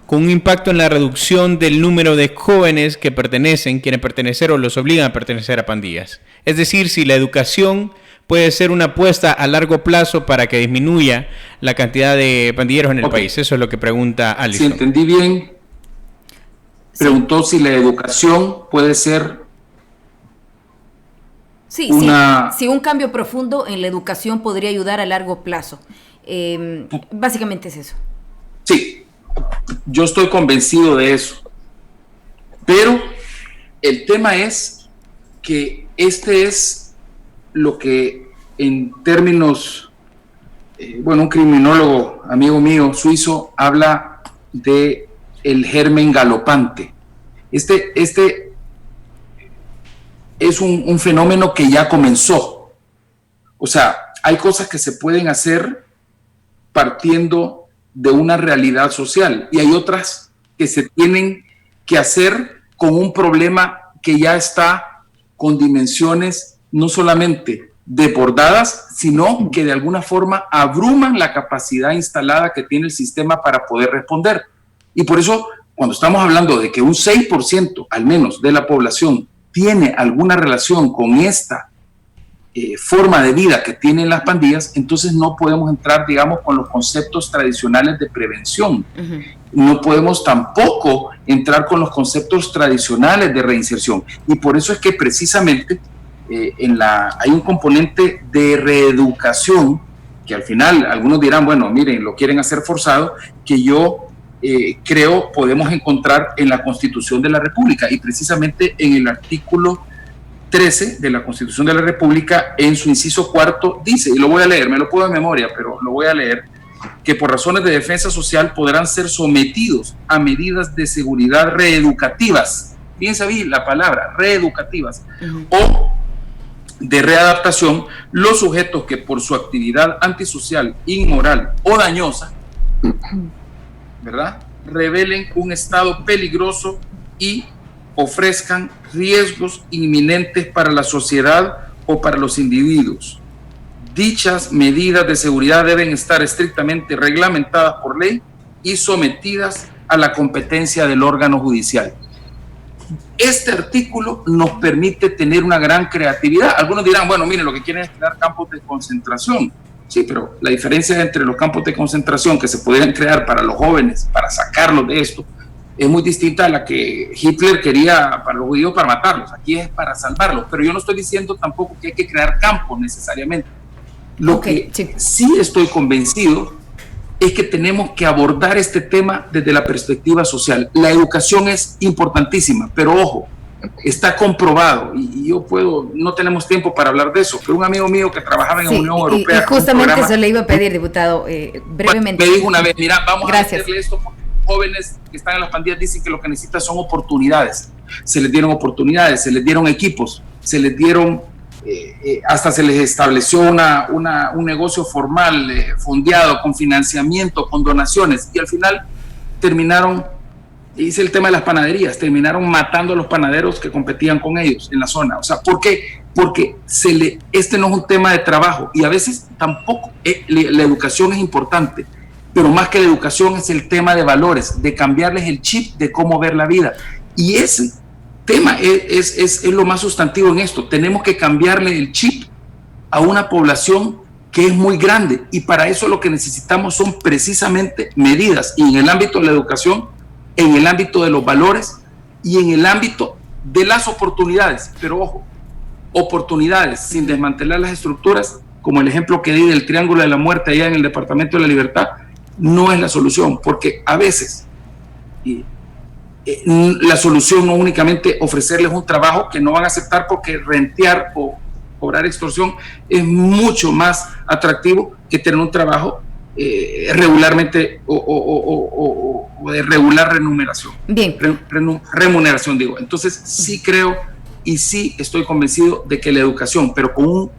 Con un impacto en la reducción del número de jóvenes que quieren pertenecer o los obligan a pertenecer a pandillas. Es decir, si la educación puede ser una apuesta a largo plazo para que disminuya la cantidad de pandilleros en el país. Eso es lo que pregunta Alison. Si entendí bien, preguntó si la educación puede ser si un cambio profundo en la educación podría ayudar a largo plazo. Básicamente es eso. Sí. Yo estoy convencido de eso, pero el tema es que este es lo que en términos, un criminólogo, amigo mío, suizo, habla de el germen galopante. Este es un fenómeno que ya comenzó. O sea, hay cosas que se pueden hacer partiendo de una realidad social y hay otras que se tienen que hacer con un problema que ya está con dimensiones no solamente desbordadas, sino que de alguna forma abruman la capacidad instalada que tiene el sistema para poder responder. Y por eso, cuando estamos hablando de que un 6% al menos de la población tiene alguna relación con esta forma de vida que tienen las pandillas, entonces no podemos entrar, digamos, con los conceptos tradicionales de prevención. No podemos tampoco entrar con los conceptos tradicionales de reinserción. Y por eso es que precisamente hay un componente de reeducación que al final algunos dirán, bueno, miren, lo quieren hacer forzado, que yo creo podemos encontrar en la Constitución de la República, y precisamente en el artículo 13 de la Constitución de la República, en su inciso cuarto, dice, y lo voy a leer, me lo puedo de memoria, pero lo voy a leer, que por razones de defensa social podrán ser sometidos a medidas de seguridad reeducativas, piensa bien la palabra, reeducativas, o de readaptación, los sujetos que por su actividad antisocial, inmoral o dañosa, ¿verdad?, revelen un estado peligroso y ofrezcan riesgos inminentes para la sociedad o para los individuos. Dichas medidas de seguridad deben estar estrictamente reglamentadas por ley y sometidas a la competencia del órgano judicial. Este artículo nos permite tener una gran creatividad. Algunos dirán, bueno, miren, lo que quieren es crear campos de concentración. Sí, pero la diferencia entre los campos de concentración que se podrían crear para los jóvenes, para sacarlos de esto, es muy distinta a la que Hitler quería para los judíos, para matarlos. Aquí es para salvarlos. Pero yo no estoy diciendo tampoco que hay que crear campos necesariamente. Lo que sí estoy convencido es que tenemos que abordar este tema desde la perspectiva social. La educación es importantísima, pero ojo, está comprobado, y yo puedo, no tenemos tiempo para hablar de eso, pero un amigo mío que trabajaba en la Unión Europea... Y justamente eso le iba a pedir, diputado, brevemente. Me dijo una vez, mira, vamos a hacerle esto porque jóvenes que están en las pandillas dicen que lo que necesitan son oportunidades. Se les dieron oportunidades, se les dieron equipos, se les dieron... hasta se les estableció un negocio formal, fondeado, con financiamiento, con donaciones, y al final terminaron, hice el tema de las panaderías, terminaron matando a los panaderos que competían con ellos en la zona. O sea, ¿por qué? Porque este no es un tema de trabajo, y a veces tampoco, la educación es importante, pero más que la educación es el tema de valores, de cambiarles el chip de cómo ver la vida, y ese tema es lo más sustantivo en esto. Tenemos que cambiarle el chip a una población que es muy grande, y para eso lo que necesitamos son precisamente medidas, y en el ámbito de la educación, en el ámbito de los valores y en el ámbito de las oportunidades. Pero ojo, oportunidades sin desmantelar las estructuras, como el ejemplo que di del Triángulo de la Muerte allá en el Departamento de la Libertad, no es la solución, porque a veces la solución no únicamente ofrecerles un trabajo que no van a aceptar, porque rentear o cobrar extorsión es mucho más atractivo que tener un trabajo regularmente o de regular remuneración. Bien. Remuneración, digo. Entonces sí creo y sí estoy convencido de que la educación, pero con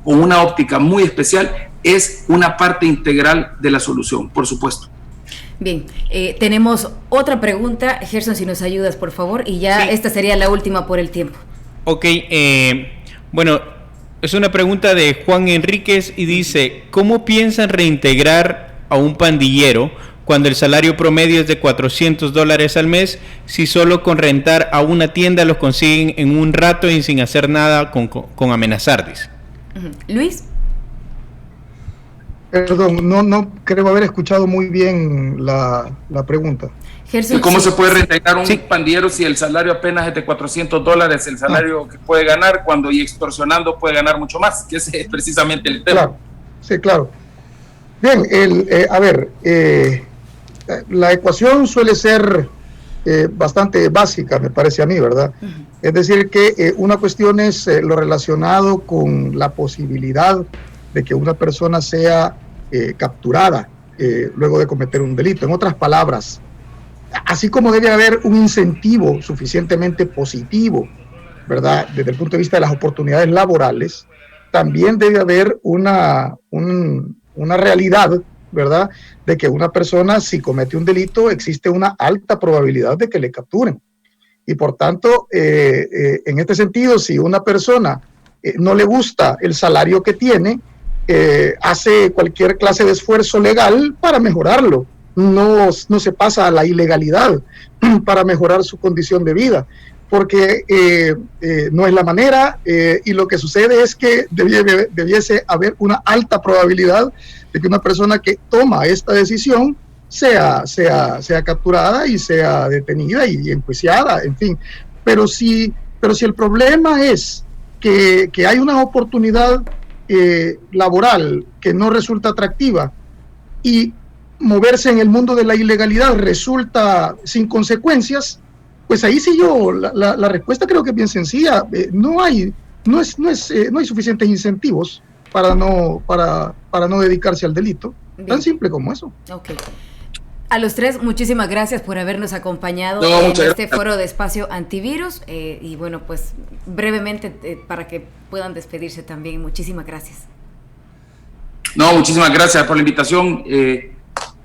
una óptica muy especial, es una parte integral de la solución, por supuesto. Bien, tenemos otra pregunta. Gerson, si nos ayudas, por favor, y ya sí. Esta sería la última por el tiempo. Ok, bueno, es una pregunta de Juan Enríquez y dice, ¿cómo piensan reintegrar a un pandillero cuando el salario promedio es de $400 al mes, si solo con rentar a una tienda los consiguen en un rato y sin hacer nada con amenazarles? Luis. Perdón, no creo haber escuchado muy bien la pregunta. Gerson, ¿cómo se puede reintegrar un pandillero si el salario apenas es de $400, el salario que puede ganar, cuando y extorsionando puede ganar mucho más? Que ese es precisamente el tema. Claro, sí, claro. Bien, la ecuación suele ser bastante básica, me parece a mí, ¿verdad? Es decir, que una cuestión es lo relacionado con la posibilidad de que una persona sea capturada luego de cometer un delito. En otras palabras, así como debe haber un incentivo suficientemente positivo, ¿verdad?, desde el punto de vista de las oportunidades laborales, también debe haber una realidad, ¿verdad?, de que una persona, si comete un delito, existe una alta probabilidad de que le capturen. Y por tanto, en este sentido, si una persona no le gusta el salario que tiene, hace cualquier clase de esfuerzo legal para mejorarlo. No se pasa a la ilegalidad para mejorar su condición de vida, porque no es la manera, y lo que sucede es que debiese haber una alta probabilidad de que una persona que toma esta decisión sea capturada y sea detenida y enjuiciada, en fin. Pero si el problema es que hay una oportunidad laboral que no resulta atractiva y moverse en el mundo de la ilegalidad resulta sin consecuencias, pues ahí sí la respuesta creo que es bien sencilla. No hay suficientes incentivos para no dedicarse al delito. Bien. Tan simple como eso. Okay. A los tres, muchísimas gracias por habernos acompañado en este foro de Espacio Antivirus. Y bueno, pues brevemente para que puedan despedirse también. Muchísimas gracias. No, muchísimas gracias por la invitación.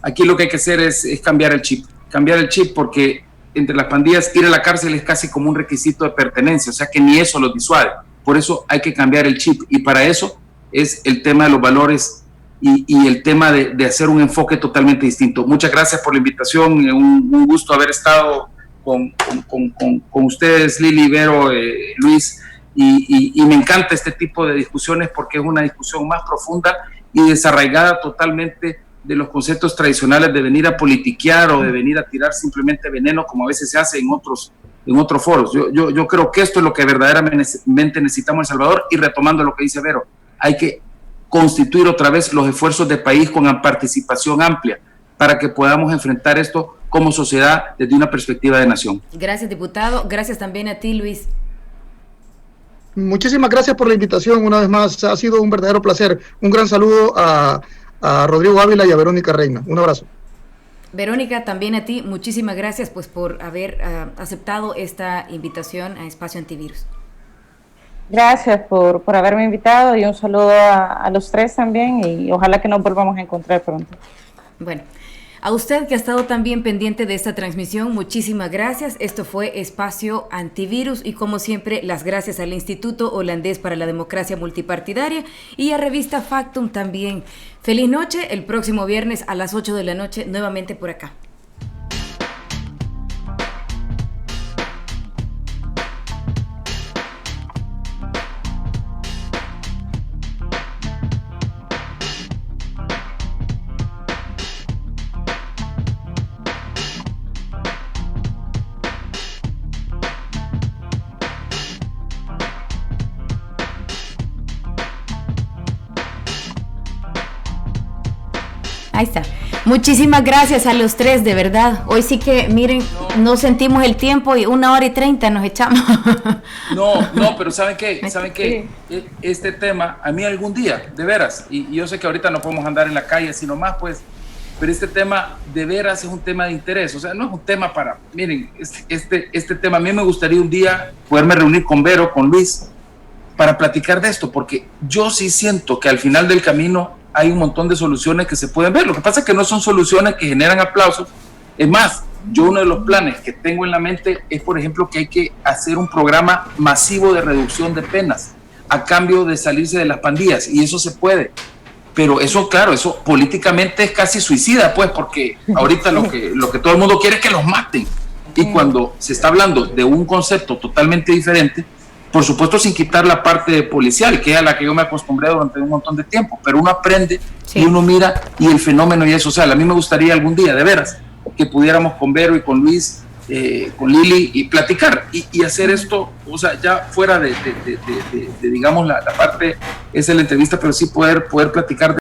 Aquí lo que hay que hacer es cambiar el chip. Cambiar el chip porque entre las pandillas ir a la cárcel es casi como un requisito de pertenencia. O sea que ni eso los disuade. Por eso hay que cambiar el chip. Y para eso es el tema de los valores y el tema de hacer un enfoque totalmente distinto. Muchas gracias por la invitación, un gusto haber estado con ustedes, Lili, Vero, Luis, y me encanta este tipo de discusiones porque es una discusión más profunda y desarraigada totalmente de los conceptos tradicionales de venir a politiquear o de venir a tirar simplemente veneno como a veces se hace en otros foros. Yo creo que esto es lo que verdaderamente necesitamos en El Salvador, y retomando lo que dice Vero, hay que constituir otra vez los esfuerzos de país con participación amplia para que podamos enfrentar esto como sociedad desde una perspectiva de nación. Gracias, diputado. Gracias también a ti, Luis. Muchísimas gracias por la invitación una vez más. Ha sido un verdadero placer. Un gran saludo a Rodrigo Ávila y a Verónica Reina. Un abrazo. Verónica, también a ti. Muchísimas gracias pues por haber aceptado esta invitación a Espacio Antivirus. Gracias por haberme invitado y un saludo a los tres también, y ojalá que nos volvamos a encontrar pronto. Bueno, a usted que ha estado también pendiente de esta transmisión, muchísimas gracias. Esto fue Espacio Antivirus y como siempre las gracias al Instituto Holandés para la Democracia Multipartidaria y a Revista Factum también. Feliz noche, el próximo viernes a las 8 de la noche nuevamente por acá. Ahí está. Muchísimas gracias a los tres, de verdad. Hoy sí que, miren, no sentimos el tiempo y 1:30 nos echamos. No, pero ¿saben qué? ¿Saben qué? Este tema, a mí algún día, de veras, y yo sé que ahorita no podemos andar en la calle, sino más, pues, pero este tema de veras es un tema de interés. O sea, no es un tema para, miren, este tema, a mí me gustaría un día poderme reunir con Vero, con Luis, para platicar de esto, porque yo sí siento que al final del camino hay un montón de soluciones que se pueden ver. Lo que pasa es que no son soluciones que generan aplausos. Es más, yo uno de los planes que tengo en la mente es, por ejemplo, que hay que hacer un programa masivo de reducción de penas a cambio de salirse de las pandillas, y eso se puede. Pero eso, claro, eso políticamente es casi suicida, pues, porque ahorita lo que todo el mundo quiere es que los maten. Y cuando se está hablando de un concepto totalmente diferente, por supuesto sin quitar la parte policial, que es a la que yo me acostumbré durante un montón de tiempo, pero uno aprende y uno mira y el fenómeno ya es social. A mí me gustaría algún día, de veras, que pudiéramos con Vero y con Luis, con Lili, y platicar y hacer esto, o sea, ya fuera de digamos, la parte, esa es la entrevista, pero sí poder platicar